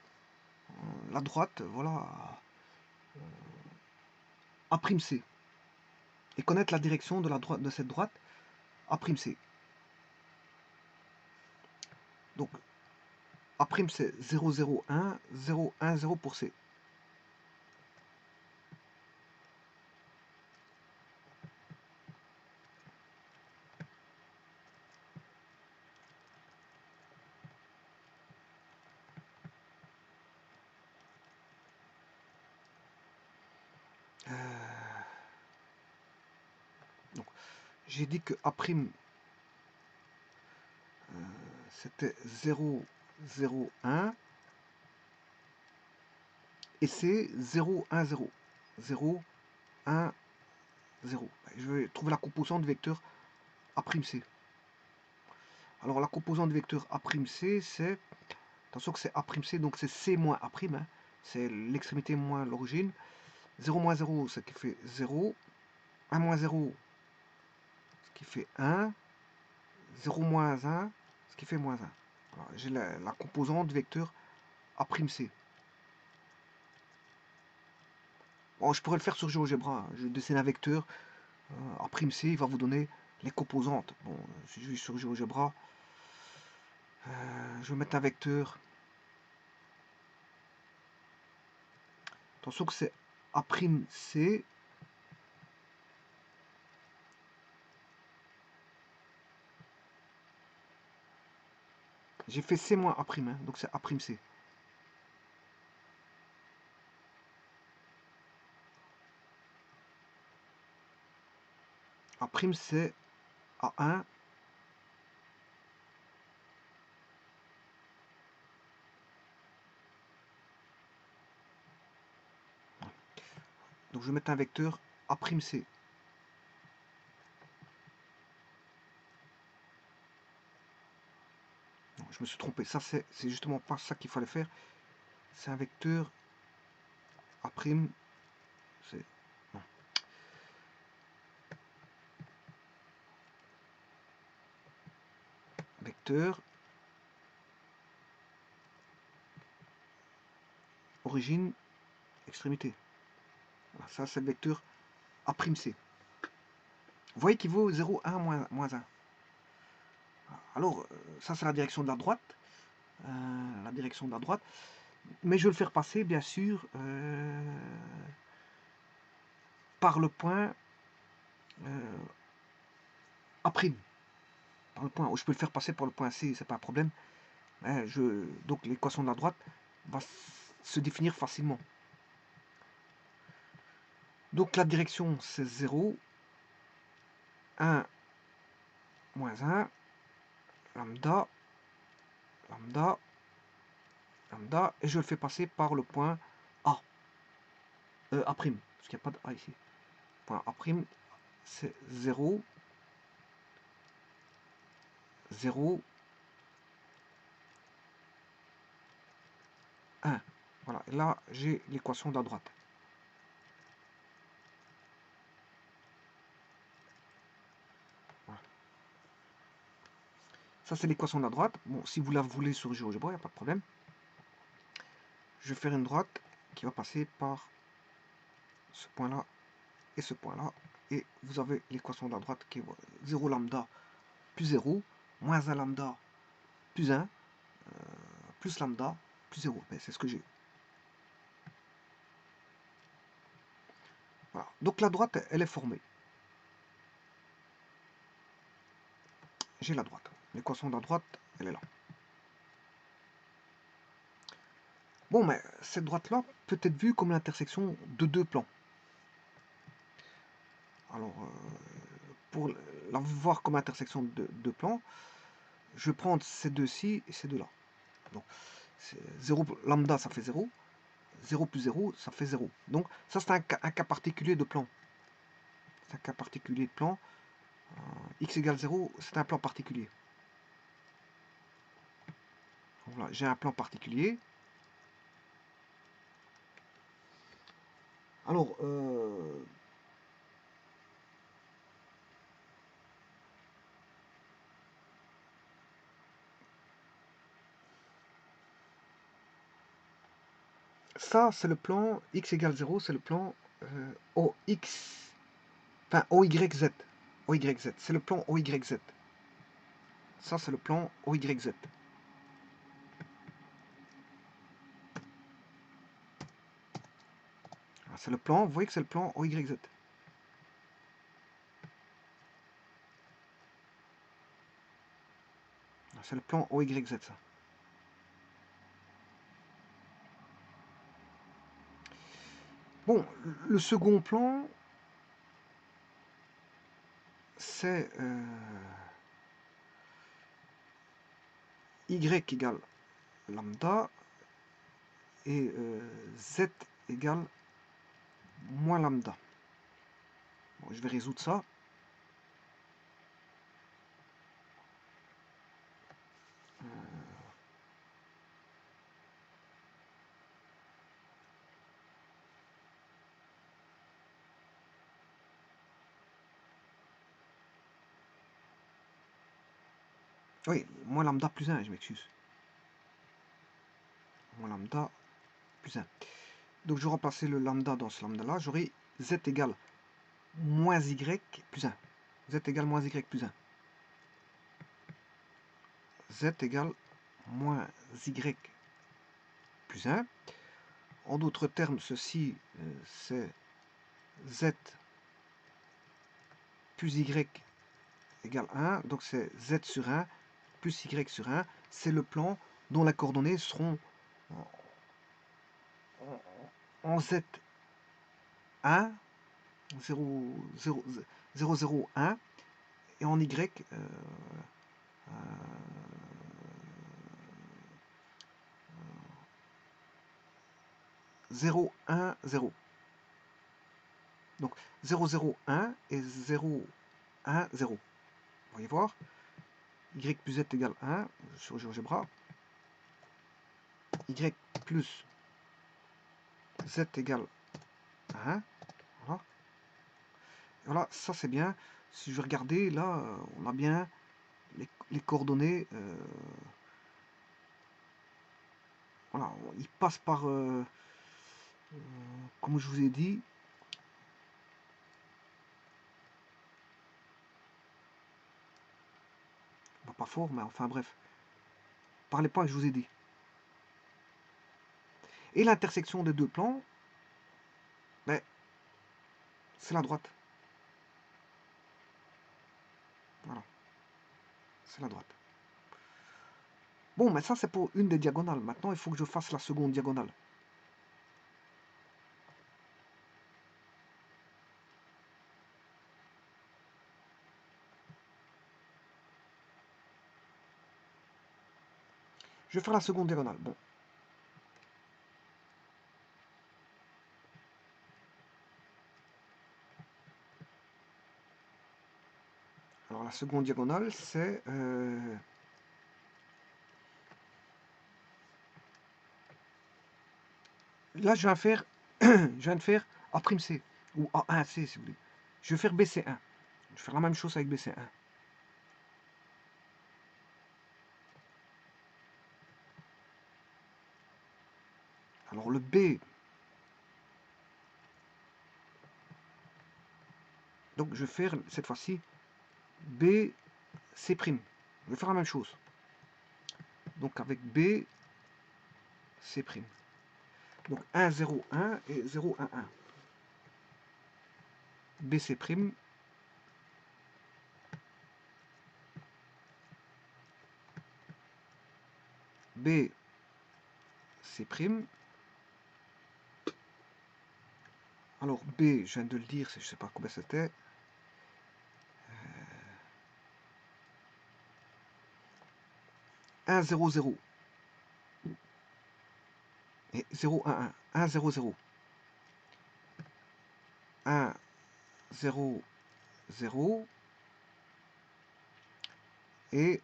La droite, voilà, A'C. Et connaître la direction de, de cette droite A'C. Donc, A' c'est 0,01, 0,10 pour C. Donc, j'ai dit que A', c'était 0, 0, 1. Et c'est 0, 1, 0. 0, 1, 0. Je vais trouver la composante de vecteur A'C. Alors la composante de vecteur A'C, c'est... Attention que c'est A'C, donc c'est C moins A'. Hein. C'est l'extrémité moins l'origine. 0 moins 0, ce qui fait 0. 1 moins 0, ce qui fait 1. 0 moins 1, ce qui fait moins 1. J'ai la composante vecteur A'C. Bon, je pourrais le faire sur GeoGebra. Hein. Je dessine un vecteur A'C, il va vous donner les composantes. Bon, si je vais sur GeoGebra, je vais mettre un vecteur. Attention que c'est A'C. J'ai fait C moins A', hein, donc c'est A'C. A' c'est A1. Donc je vais mettre un vecteur A'C. Non, je me suis trompé. Ça, c'est justement pas ça qu'il fallait faire. C'est un vecteur A'. C'est... Non. Vecteur origine extrémité. Voilà, ça c'est le vecteur A'C. Vous voyez qu'il vaut 0, 1, moins 1. Alors, ça c'est la direction de la droite. La direction de la droite. Mais je vais le faire passer, bien sûr, par le point A'. Par le point, je peux le faire passer par le point C, c'est pas un problème. Donc l'équation de la droite va se définir facilement. Donc la direction c'est 0, 1, moins 1, lambda, lambda, lambda, et je le fais passer par le point A. A', parce qu'il n'y a pas de A ici. Point A', c'est 0, 0, 1. Voilà, et là j'ai l'équation de la droite. Voilà. Ça c'est l'équation de la droite. Bon, si vous la voulez sur GeoGebra, il n'y a pas de problème. Je vais faire une droite qui va passer par ce point-là et ce point-là. Et vous avez l'équation de la droite qui est 0 lambda plus 0, moins 1 lambda plus 1, plus lambda plus 0. Ben, c'est ce que j'ai. Voilà. Donc la droite, elle est formée. J'ai la droite. L'équation de la droite, elle est là. Bon, mais cette droite-là peut être vue comme l'intersection de deux plans. Alors, pour la voir comme intersection de deux plans, je vais prendre ces deux-ci et ces deux-là. Donc, 0 lambda, ça fait 0. 0 plus 0, ça fait 0. Donc, ça, c'est un cas particulier de plan. C'est un cas particulier de plan. X égale 0, c'est un plan particulier. Voilà, j'ai un plan particulier. Alors, ça, c'est le plan x égale 0, c'est le plan OX, enfin OYZ. OYZ, c'est le plan OYZ. Ça, c'est le plan OYZ. C'est le plan, vous voyez que c'est le plan OYZ. C'est le plan OYZ, ça. Bon, le second plan, c'est y égale lambda et z égale moins lambda. Bon, je vais résoudre ça. Oui, moins lambda plus 1, je m'excuse. Moins lambda plus 1. Donc je vais remplacer le lambda dans ce lambda-là. J'aurai z égale moins y plus 1. Z égale moins y plus 1. Z égale moins y plus 1. En d'autres termes, ceci, c'est z plus y égale 1. Donc c'est z sur 1 plus y sur 1. C'est le plan dont les coordonnées seront en z1, 0, 0, 0, 0, 1, et en y 0, 1, 0. Donc 0, 0, 1 et 0, 1, 0. Vous voyez voir, y plus z égale 1 sur GeoGebra. Y plus z égale 1. Voilà. Voilà, ça c'est bien. Si je vais regarder, là, on a bien les coordonnées. Voilà, ils passent par, comme je vous ai dit, pas fort, mais enfin bref, par les points que je vous ai dit. Et l'intersection des deux plans, ben, c'est la droite. Voilà, c'est la droite. Bon, mais ça c'est pour une des diagonales. Maintenant, il faut que je fasse la seconde diagonale. Je vais faire la seconde diagonale. Bon. Alors la seconde diagonale, c'est... Là, je viens de faire, A'(C), ou A1C, si vous voulez. Je vais faire BC1. Je vais faire la même chose avec BC1. Alors le B... Donc je vais faire, cette fois-ci, BC'. Je vais faire la même chose. Donc avec B, C'. Donc 1, 0, 1 et 0, 1, 1. BC', B, C'. Alors B, je viens de le dire, je ne sais pas combien c'était. 1, 0, 0. Et 0, 1, 1. 1, 0, 0. 1, 0, 0. Et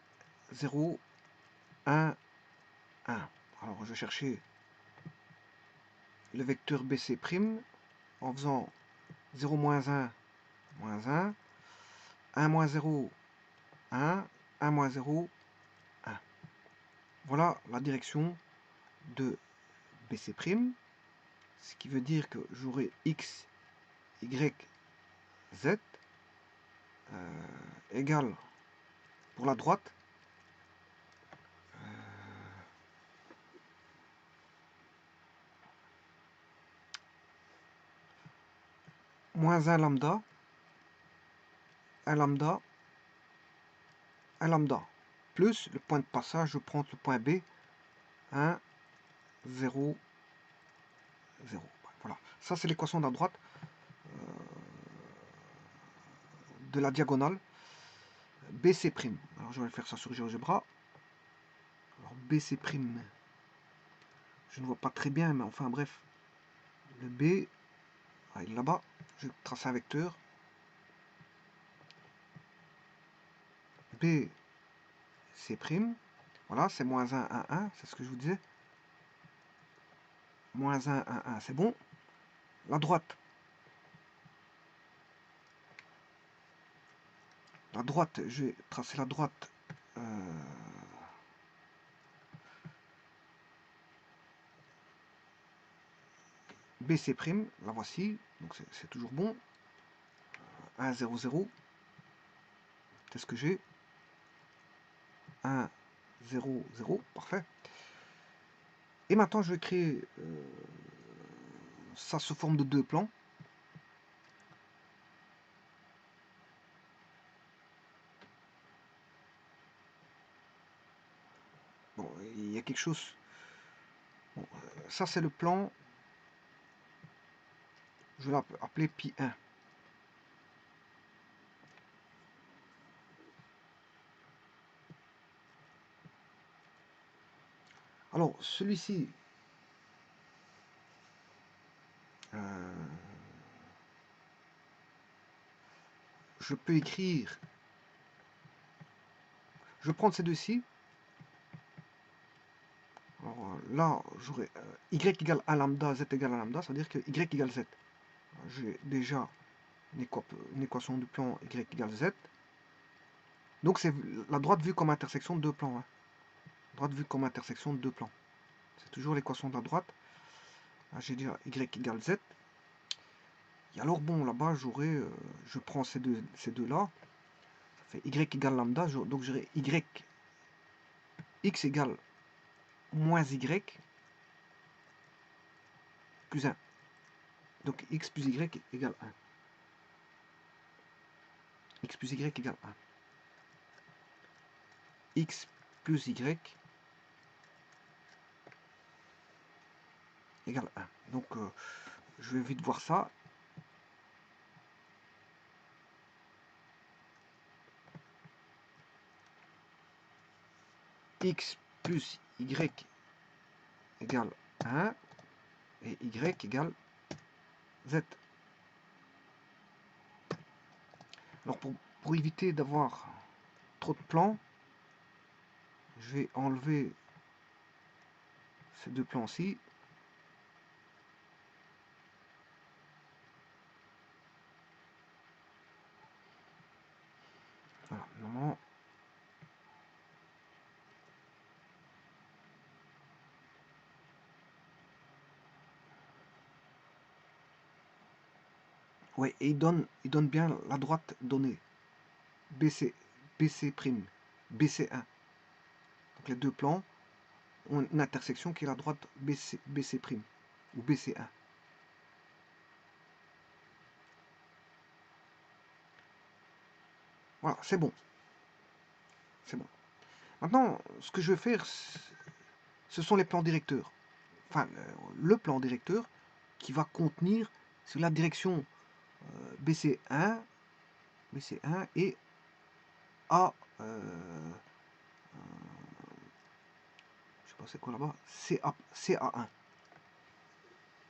0, 1, 1. Alors je vais chercher le vecteur BC' en faisant 0, moins 1, moins 1. 1 moins 0, 1. 1 moins 0, 1. Voilà la direction de BC', ce qui veut dire que j'aurai X, Y, Z égale, pour la droite, moins 1 lambda, 1 lambda, 1 lambda, plus le point de passage, je prends le point B, 1, 0, 0. Voilà, ça c'est l'équation de la droite de la diagonale BC'. Alors je vais faire ça sur GeoGebra. BC'. Je ne vois pas très bien, mais enfin bref. Le B, il est là-bas. Je vais tracer un vecteur. B, C'. Voilà, c'est moins 1, 1, 1. C'est ce que je vous disais. Moins 1, 1, 1. C'est bon. La droite. La droite, je vais tracer la droite. BC', la voici, donc c'est toujours bon. 1, 0, 0. C'est ce que j'ai. 1, 0, 0. Parfait. Et maintenant, je vais créer ça sous forme de deux plans. Bon, il y a quelque chose. Bon, ça, c'est le plan. Je vais l'appeler pi 1. Alors, celui-ci, je peux écrire. Je vais prendre ces deux-ci. Alors là, j'aurai y égale 1 lambda, z égale 1 lambda, c'est-à-dire que y égale z. J'ai déjà une équation du plan y égale z. Donc c'est la droite vue comme intersection de deux plans. Hein. Droite vue comme intersection de deux plans. C'est toujours l'équation de la droite. J'ai déjà y égale z. Et alors bon, là-bas, j'aurai, je prends ces deux-là. Ça fait y égale lambda. Donc j'aurai y x égale moins y plus 1. Donc x plus y égale 1. X plus y égale 1. X plus y égale 1. Donc je vais vite voir ça. X plus y égale 1 et y égale z. Alors pour éviter d'avoir trop de plans, je vais enlever ces deux plans-ci. Voilà, normalement. Ouais, et il donne bien la droite donnée. BC', BC', BC'1. Donc les deux plans ont une intersection qui est la droite BC', ou BC'1. Voilà, c'est bon. C'est bon. Maintenant, ce que je vais faire, ce sont les plans directeurs. Enfin, le plan directeur qui va contenir sur la direction BC'1 et A, je sais pas c'est quoi là-bas, CA1.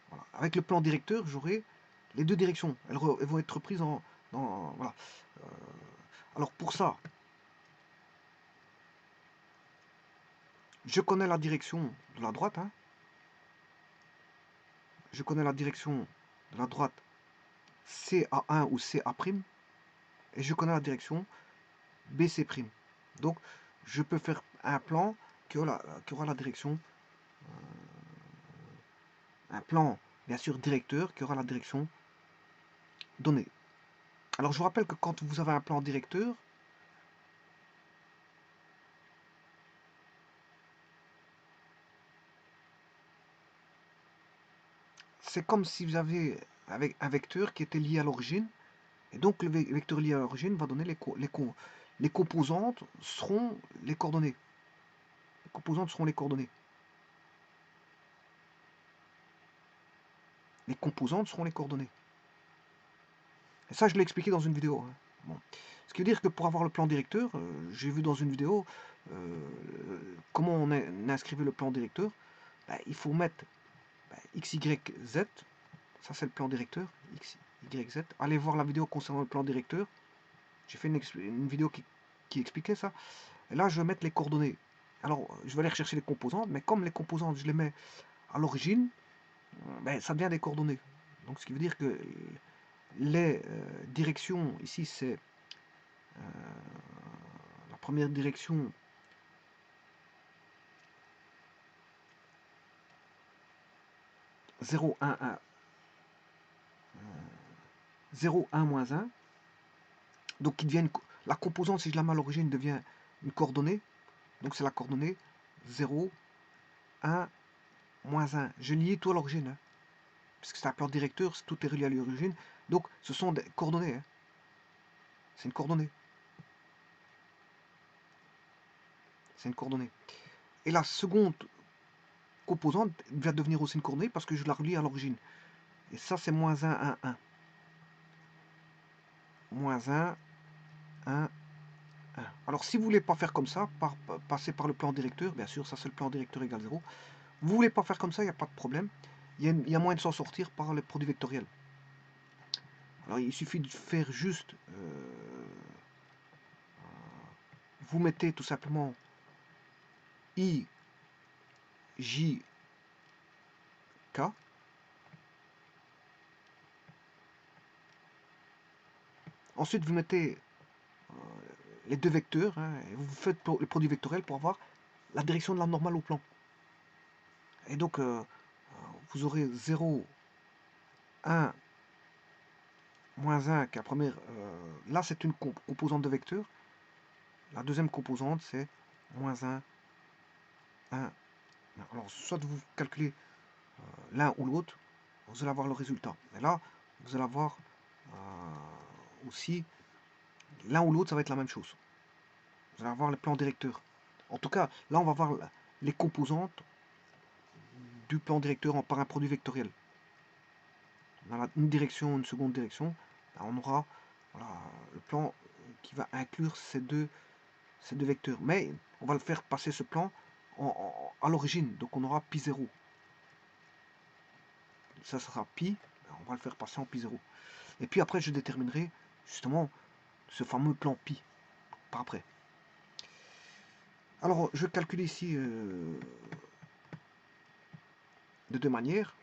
Voilà. Avec le plan directeur, j'aurai les deux directions. Elles vont être prises voilà. Alors pour ça, je connais la direction de la droite. Hein. Je connais la direction de la droite CA1 ou CA'. Et je connais la direction BC'. Donc, je peux faire un plan qui aura la direction, un plan, bien sûr, directeur, qui aura la direction donnée. Alors, je vous rappelle que quand vous avez un plan directeur, c'est comme si vous avez un vecteur qui était lié à l'origine, et donc le vecteur lié à l'origine va donner les composantes seront les coordonnées. Les composantes seront les coordonnées. Les composantes seront les coordonnées. Et ça, je l'ai expliqué dans une vidéo. Hein. Bon. Ce qui veut dire que pour avoir le plan directeur, j'ai vu dans une vidéo comment on inscrivait le plan directeur. Ben, il faut mettre X, Y, Z. Ça, c'est le plan directeur. X, Y, Z. Allez voir la vidéo concernant le plan directeur. J'ai fait une vidéo qui expliquait ça. Et là, je vais mettre les coordonnées. Alors, je vais aller rechercher les composantes, mais comme les composantes, je les mets à l'origine, ben, ça devient des coordonnées. Donc, ce qui veut dire que les directions, ici, c'est la première direction, 0, 1, 1, 0, 1, moins 1. Donc, qui devient la composante, si je la mets à l'origine, devient une coordonnée. Donc, c'est la coordonnée 0, 1, moins 1. Je lie tout à l'origine. Hein, parce que c'est un plan directeur, tout est relié à l'origine. Donc, ce sont des coordonnées. Hein. C'est une coordonnée. C'est une coordonnée. Et la seconde composante va devenir aussi une coordonnée parce que je la relie à l'origine. Et ça, c'est moins 1, 1, 1. Moins 1, 1, 1. Alors, si vous ne voulez pas faire comme ça, passer par le plan directeur, bien sûr, ça c'est le plan directeur égale 0. Vous ne voulez pas faire comme ça, il n'y a pas de problème. Il y a moyen de s'en sortir par le produit vectoriel. Alors, il suffit de faire juste... vous mettez tout simplement I, J, K. Ensuite, vous mettez les deux vecteurs, hein, et vous faites le produit vectoriel pour avoir la direction de la normale au plan. Et donc, vous aurez 0, 1, moins 1, qui est la première. Là, c'est une composante de vecteur. La deuxième composante, c'est moins 1, 1. Alors, soit vous calculez l'un ou l'autre, vous allez avoir le résultat. Et là, vous allez avoir aussi l'un ou l'autre, ça va être la même chose. Vous allez avoir le plan directeur. En tout cas, là, on va voir les composantes du plan directeur par un produit vectoriel. On a une direction, une seconde direction. Là, on aura voilà, le plan qui va inclure ces deux vecteurs. Mais on va le faire passer ce plan à l'origine. Donc on aura pi 0. Ça sera pi. On va le faire passer en pi 0. Et puis après, je déterminerai justement ce fameux plan pi par après. Alors, je vais calculer ici de deux manières.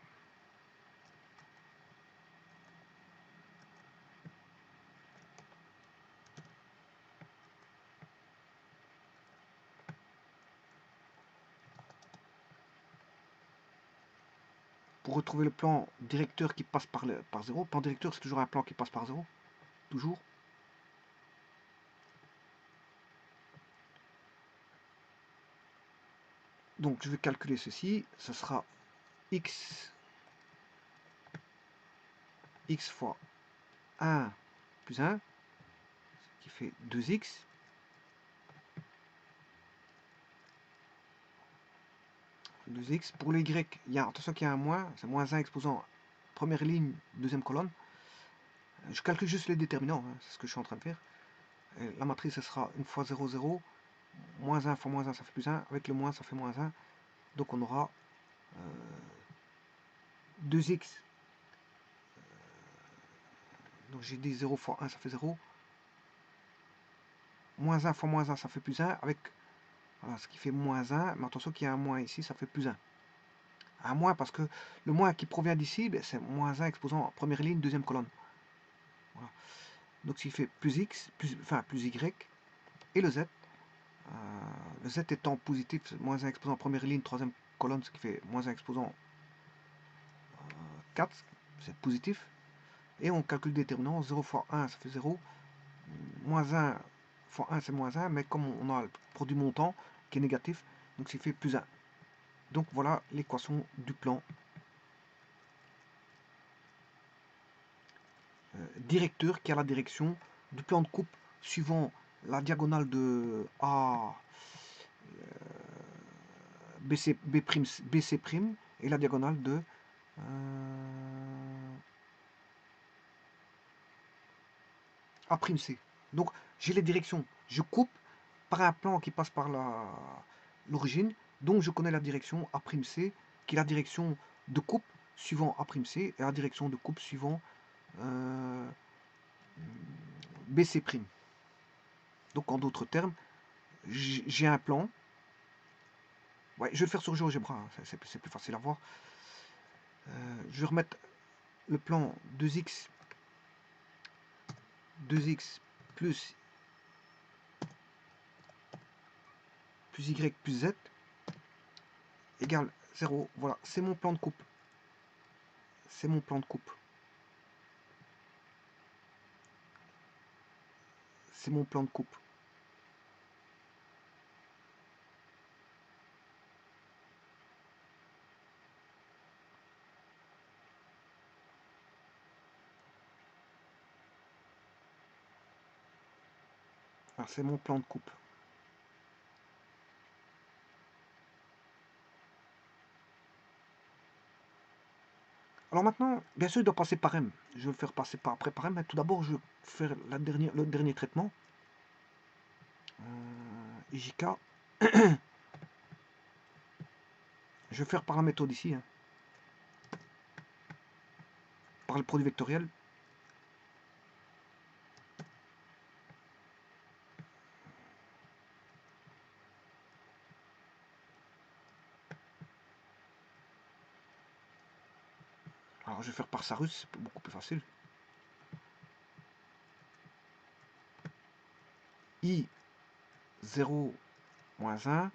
Pour retrouver le plan directeur qui passe par 0. Le plan directeur, c'est toujours un plan qui passe par 0. Toujours. Donc, je vais calculer ceci. Ce sera x fois 1 plus 1, ce qui fait 2x. Pour le y, attention qu'il y a un moins, c'est moins 1 exposant première ligne, deuxième colonne. Je calcule juste les déterminants, hein, c'est ce que je suis en train de faire. Et la matrice, ce sera 1 fois 0, 0. Moins 1 fois moins 1, ça fait plus 1. Avec le moins, ça fait moins 1. Donc on aura 2x. Donc j'ai dit 0 fois 1, ça fait 0. Moins 1 fois moins 1, ça fait plus 1. Avec voilà, ce qui fait moins 1. Mais attention qu'il y a un moins ici, ça fait plus 1. Un moins parce que le moins qui provient d'ici, ben, c'est moins 1 exposant première ligne, deuxième colonne. Voilà. Donc ce qui fait plus x, plus y. Et le z. Le z étant positif, moins 1 exposant première ligne, troisième colonne, ce qui fait moins 1 exposant 4, c'est positif. Et on calcule le déterminant, 0 fois 1, ça fait 0. Moins 1 fois 1, c'est moins 1, mais comme on a le produit montant qui est négatif, donc ça fait plus 1. Donc voilà l'équation du plan directeur qui a la direction du plan de coupe suivant la diagonale de A, BC, BC' et la diagonale de A', C. Donc, j'ai les directions. Je coupe par un plan qui passe par l'origine, donc je connais la direction A'C, qui est la direction de coupe suivant A'C, et la direction de coupe suivant BC'. Donc, en d'autres termes, j'ai un plan. Ouais, je vais le faire sur GeoGebra, hein, c'est plus facile à voir. Je vais remettre le plan 2x plus y plus z égale 0. Voilà, c'est mon plan de coupe. C'est mon plan de coupe. C'est mon plan de coupe. C'est mon plan de coupe. Alors maintenant, bien sûr, il doit passer par M. Je vais le faire passer après par M, mais tout d'abord, je vais faire le dernier traitement. IJK. Je vais faire par la méthode ici, hein, par le produit vectoriel. Alors je vais faire par Sarus, c'est beaucoup plus facile. I 0 moins 1,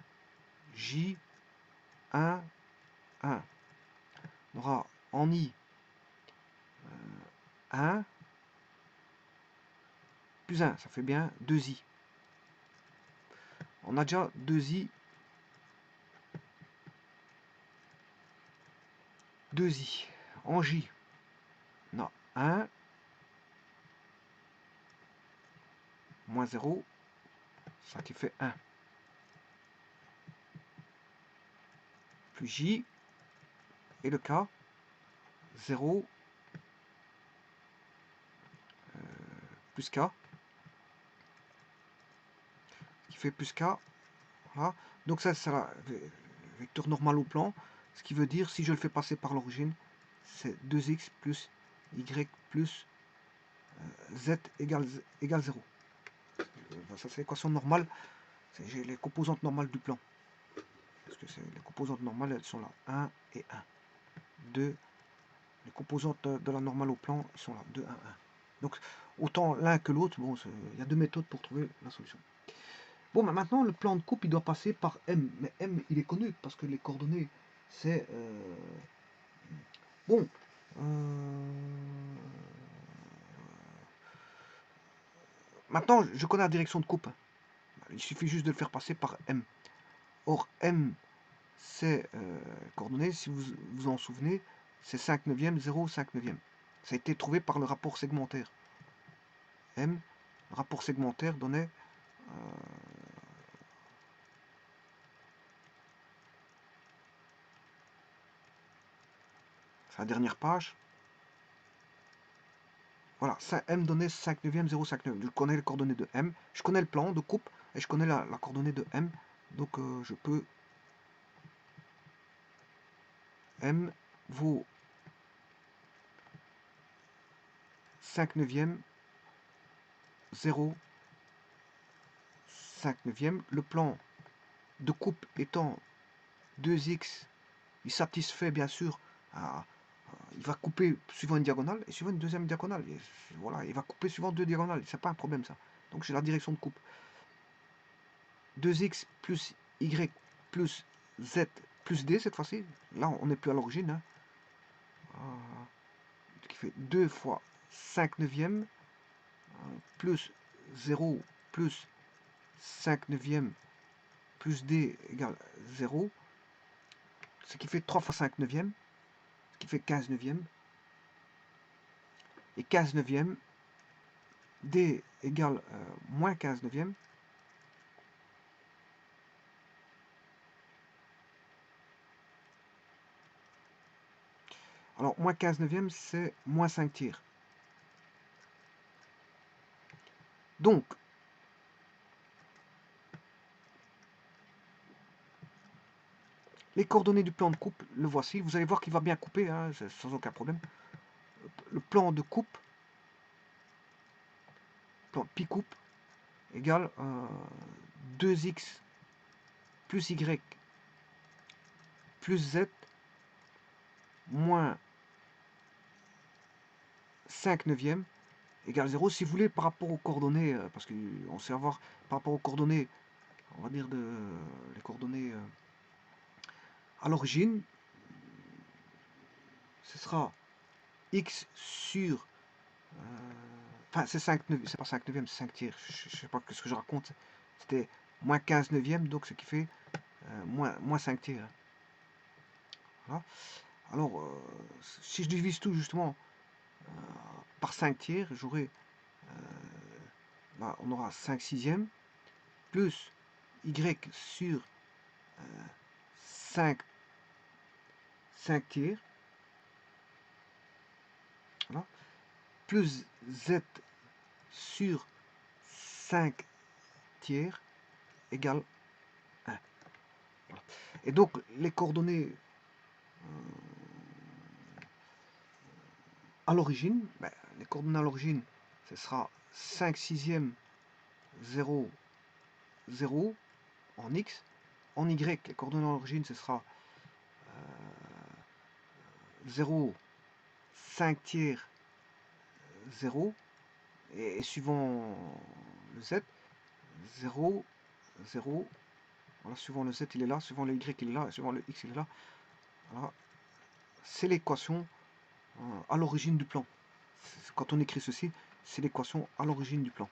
J 1, 1. On aura en I 1 plus 1, ça fait bien 2i. On a déjà 2i. 2i. En J, on a 1 moins 0, ça qui fait 1. Plus J, et le K, 0, plus K, qui fait plus K. Voilà. Donc ça, c'est la vecteur normal au plan, ce qui veut dire, si je le fais passer par l'origine, c'est 2x plus y plus z égale 0. Ça, c'est l'équation normale. J'ai les composantes normales du plan. Parce que les composantes normales, elles sont là. 1 et 1. 2. Les composantes de la normale au plan, elles sont là. 2, 1, 1. Donc, autant l'un que l'autre, bon, il y a deux méthodes pour trouver la solution. Bon, mais maintenant, le plan de coupe, il doit passer par M. Mais M, il est connu, parce que les coordonnées, c'est... Bon. Maintenant, je connais la direction de coupe. Il suffit juste de le faire passer par M. Or, M, c'est coordonnées, si vous vous en souvenez, c'est 5 neuvième, 0, 5 neuvième. Ça a été trouvé par le rapport segmentaire. M, le rapport segmentaire donnait... c'est la dernière page. Voilà, ça, M donnait 5 neuvième, 0, 5 neuvième. Je connais les coordonnées de M, je connais le plan de coupe, et je connais la coordonnée de M. Donc je peux... M vaut 5 neuvième, 0, 5 neuvième. Le plan de coupe étant 2x, il satisfait bien sûr, il va couper suivant une diagonale et suivant une deuxième diagonale. Et voilà, il va couper suivant deux diagonales, c'est pas un problème ça. Donc j'ai la direction de coupe. 2x plus y plus z plus d cette fois-ci. Là on n'est plus à l'origine. Hein. Qui fait 2 fois 5 neuvième plus 0 plus 5 neuvième plus d égale 0. Ce qui fait 3 fois 5 neuvième, ce qui fait 15 neuvième. Et 15 neuvième, d égale moins 15 neuvième. Alors, moins 15 neuvième, c'est moins 5 tiers. Donc, les coordonnées du plan de coupe, le voici. Vous allez voir qu'il va bien couper, hein, sans aucun problème. Le plan de coupe, plan pi coupe, égale 2x plus y plus z moins 5 neuvièmes égale 0. Si vous voulez, par rapport aux coordonnées, parce qu'on sait avoir, par rapport aux coordonnées, on va dire les coordonnées à l'origine, ce sera x sur... Enfin, c'est 5 neuvièmes, c'est pas 5 neuvièmes, c'est 5 tiers. Je sais pas ce que je raconte. C'était moins 15 neuvièmes, donc ce qui fait moins 5 tiers. Voilà. Alors, si je divise tout justement par 5 tiers, j'aurai... là, on aura 5 sixièmes plus y sur 5 tiers. Voilà. Plus z sur 5 tiers égale 1. Voilà. Et donc, les coordonnées à l'origine, les coordonnées à l'origine, ce sera 5 sixièmes 0, 0 en x. En y, les coordonnées à l'origine, ce sera 0, 5 tiers 0. Et suivant le z, 0, 0. Voilà, suivant le z, il est là. Suivant le y, il est là. Suivant le x, il est là. Voilà. C'est l'équation à l'origine du plan. Quand on écrit ceci, c'est l'équation à l'origine du plan.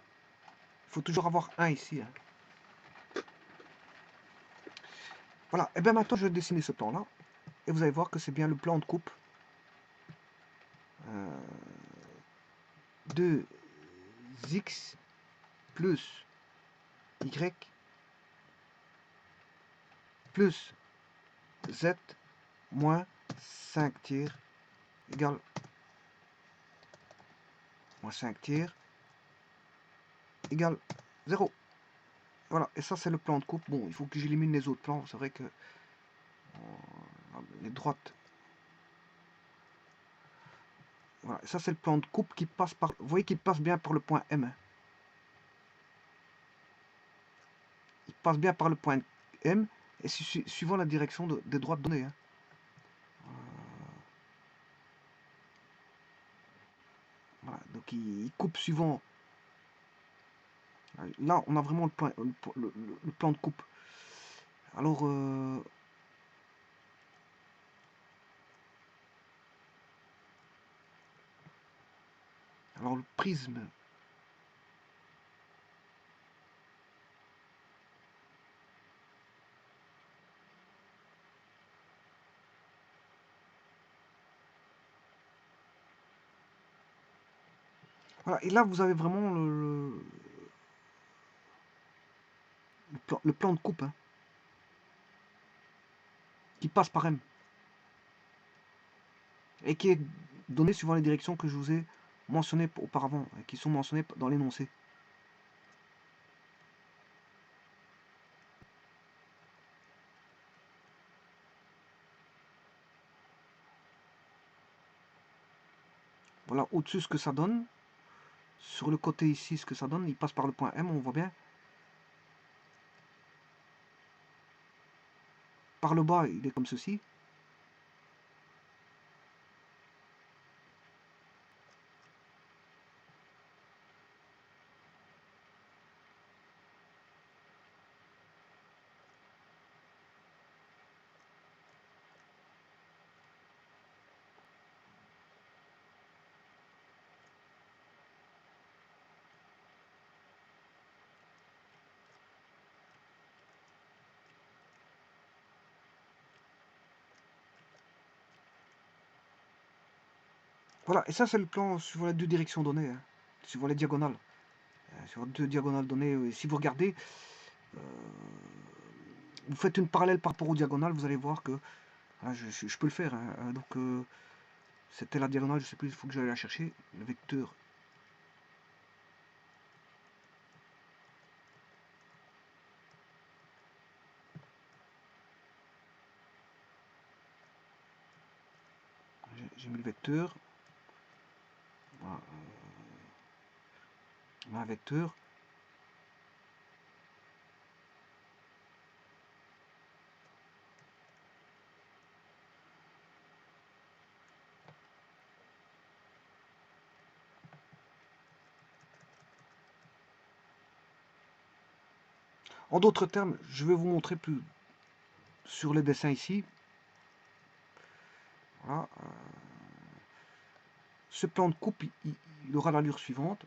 Il faut toujours avoir 1 ici. Hein. Voilà, et bien maintenant je vais dessiner ce plan-là. Et vous allez voir que c'est bien le plan de coupe. 2x plus y plus z moins 5 tiers égale moins 5 tiers égale 0. Voilà, et ça c'est le plan de coupe. Bon, il faut que j'élimine les autres plans. C'est vrai que les droites. Voilà, et ça c'est le plan de coupe qui passe par. Vous voyez qu'il passe bien par le point M. Il passe bien par le point M et suivant la direction des droites données. Hein. Voilà, donc il coupe suivant. Là, on a vraiment le plan de coupe. Alors, le prisme. Voilà, et là, vous avez vraiment le plan de coupe hein, qui passe par M et qui est donné suivant les directions que je vous ai mentionnées auparavant et qui sont mentionnées dans l'énoncé. Voilà, au-dessus ce que ça donne. Sur le côté ici, ce que ça donne, il passe par le point M, on voit bien. Par le bas, il est comme ceci. Voilà, et ça c'est le plan suivant les deux directions données, hein, suivant les diagonales. Sur deux diagonales données, si vous regardez, vous faites une parallèle par rapport aux diagonales, vous allez voir que, je peux le faire, hein, donc c'était la diagonale, je sais plus, il faut que j'aille la chercher, le vecteur vecteur. Voilà, on a un vecteur. En d'autres termes, je vais vous montrer plus sur les dessins ici. Voilà. Ce plan de coupe, il aura l'allure suivante.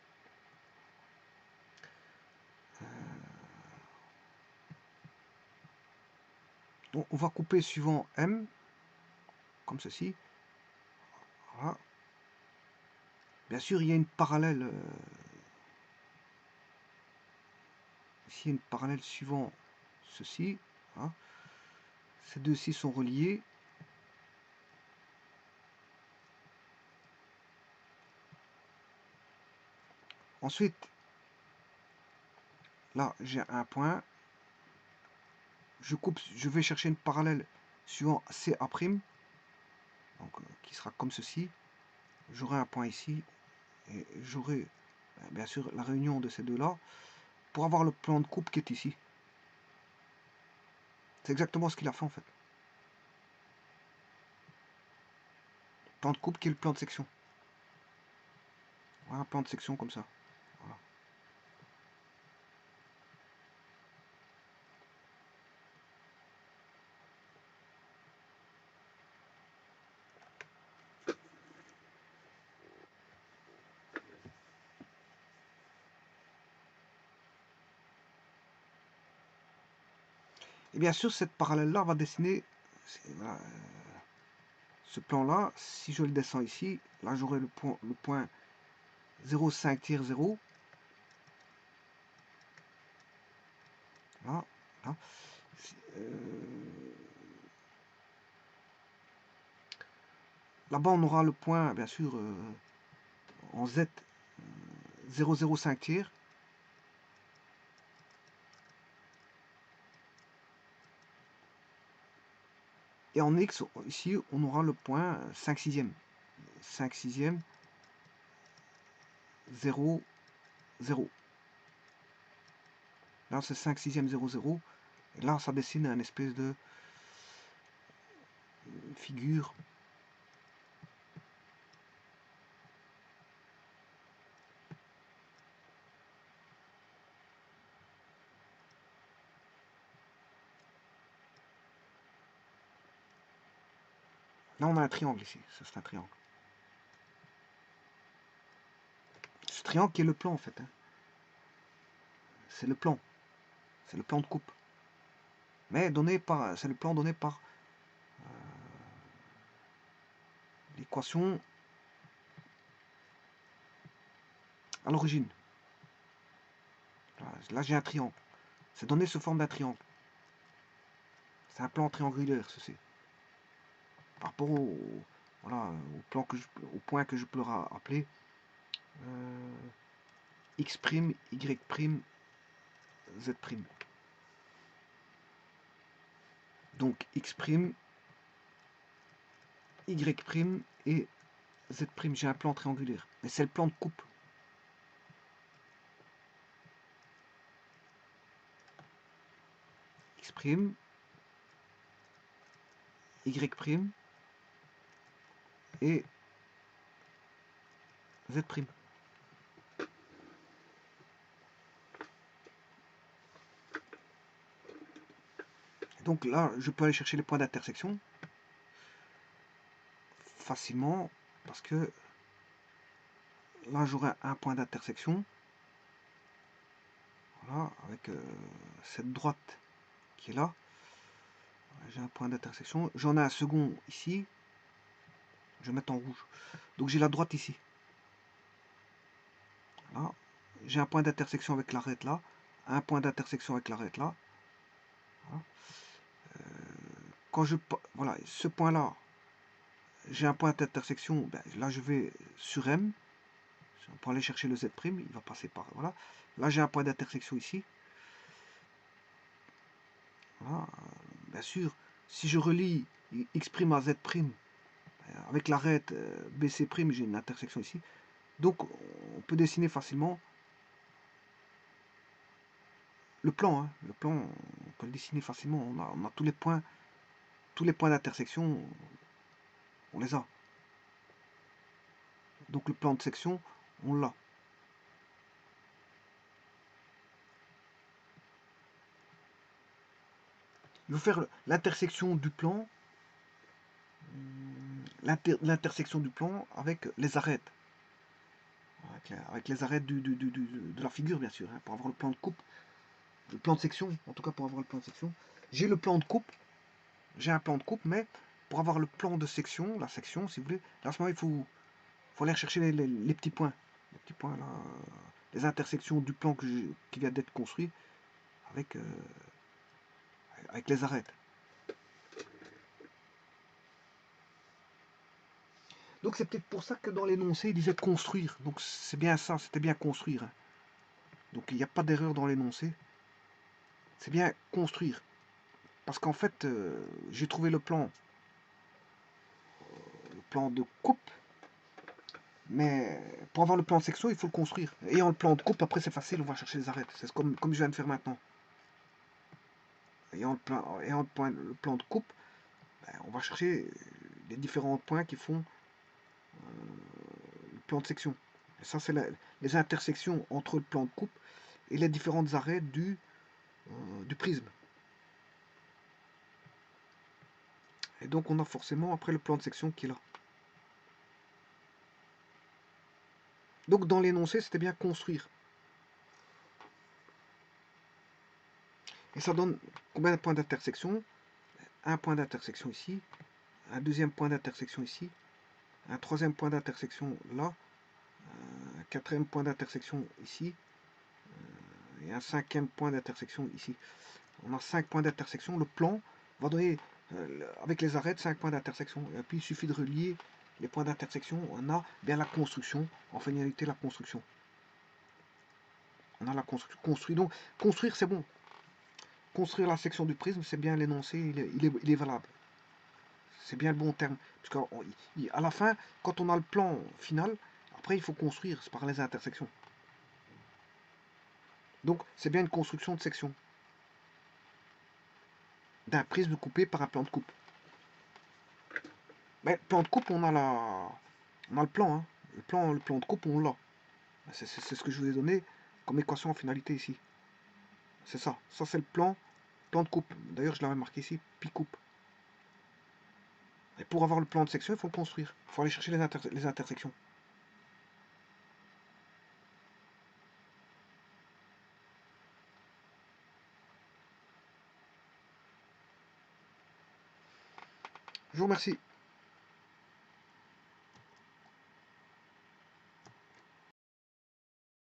Donc on va couper suivant M, comme ceci. Voilà. Bien sûr, il y a une parallèle. Ici, il y a une parallèle suivant ceci. Voilà. Ces deux-ci sont reliés. Ensuite, là, j'ai un point. Je coupe, je vais chercher une parallèle suivant CA', donc, qui sera comme ceci. J'aurai un point ici et j'aurai bien sûr la réunion de ces deux-là pour avoir le plan de coupe qui est ici. C'est exactement ce qu'il a fait en fait. Plan de coupe qui est le plan de section. Voilà, un plan de section comme ça. Voilà. Et bien sûr, cette parallèle-là va dessiner voilà, ce plan-là. Si je le descends ici, là j'aurai le point 0,5-0. Là, là. Là-bas, on aura le point, bien sûr, en Z 0,05 tiers. Et en X, ici, on aura le point 5 sixièmes. 5 sixièmes, 0, 0. Là, c'est 5 sixièmes, 0, 0. Et là, ça dessine une espèce de figure. Là, on a un triangle ici. Ça, c'est un triangle. Ce triangle qui est le plan, en fait. Hein. C'est le plan. C'est le plan de coupe. Mais donné par, c'est le plan donné par l'équation à l'origine. Là, j'ai un triangle. C'est donné sous forme d'un triangle. C'est un plan triangulaire, ceci. Par rapport voilà, au point que je peux appeler X', Y', Z'. Donc X', Y' et Z'. J'ai un plan triangulaire. Mais c'est le plan de coupe. X', Y' et Z'. Donc là, je peux aller chercher les points d'intersection facilement parce que là, j'aurai un point d'intersection. Voilà, avec cette droite qui est là. J'ai un point d'intersection. J'en ai un second ici. Je vais mettre en rouge. Donc j'ai la droite ici. Voilà. J'ai un point d'intersection avec l'arête là. Un point d'intersection avec l'arête là. Voilà. Quand je voilà, ce point là, j'ai un point d'intersection. Ben, là, je vais sur M. Pour aller chercher le Z', il va passer par voilà. Là, j'ai un point d'intersection ici. Voilà. Bien sûr, si je relie X' à Z', Avec l'arête BC', j'ai une intersection ici. Donc on peut dessiner facilement le plan. Hein. Le plan, on peut le dessiner facilement. On a tous les points d'intersection, on les a. Donc le plan de section, on l'a. Il faut faire l'intersection du plan, l'intersection du plan avec les arêtes. Avec les arêtes de la figure, bien sûr, hein, pour avoir le plan de coupe. Le plan de section, en tout cas pour avoir le plan de section. J'ai le plan de coupe, j'ai un plan de coupe, mais pour avoir le plan de section, la section, si vous voulez, là, à ce moment, faut aller chercher les petits points. Les petits points, là, les intersections du plan qui vient d'être construit avec, avec les arêtes. Donc c'est peut-être pour ça que dans l'énoncé, il disait construire. Donc c'est bien ça, c'était bien construire. Hein. Donc il n'y a pas d'erreur dans l'énoncé. C'est bien construire. Parce qu'en fait, j'ai trouvé le plan de coupe. Mais pour avoir le plan de section, il faut le construire. Ayant le plan de coupe, après c'est facile, on va chercher les arêtes. C'est comme je viens de faire maintenant. Ayant le plan de coupe, ben, on va chercher les différents points qui font le plan de section. Et ça, c'est les intersections entre le plan de coupe et les différentes arêtes du prisme. Et donc on a forcément après le plan de section qui est là. Donc dans l'énoncé, c'était bien construire. Et ça donne combien de points d'intersection? Un point d'intersection ici, un deuxième point d'intersection ici, un troisième point d'intersection là, un quatrième point d'intersection ici, et un cinquième point d'intersection ici. On a 5 points d'intersection. Le plan va donner, avec les arêtes, 5 points d'intersection. Et puis il suffit de relier les points d'intersection. On a bien la construction, en finalité la construction. On a la construction. Donc construire c'est bon. Construire la section du prisme, c'est bien l'énoncé, il est valable. C'est bien le bon terme. Parce qu'à la fin, quand on a le plan final, après il faut construire par les intersections. Donc c'est bien une construction de section. D'un prisme coupé par un plan de coupe. Mais plan de coupe, on a le plan. Hein. Le plan de coupe, on l'a. C'est ce que je vous ai donné comme équation en finalité ici. C'est ça. Ça, c'est le plan de coupe. D'ailleurs, je l'avais marqué ici, pi coupe. Et pour avoir le plan de section, il faut le construire. Il faut aller chercher les intersections. Je vous remercie.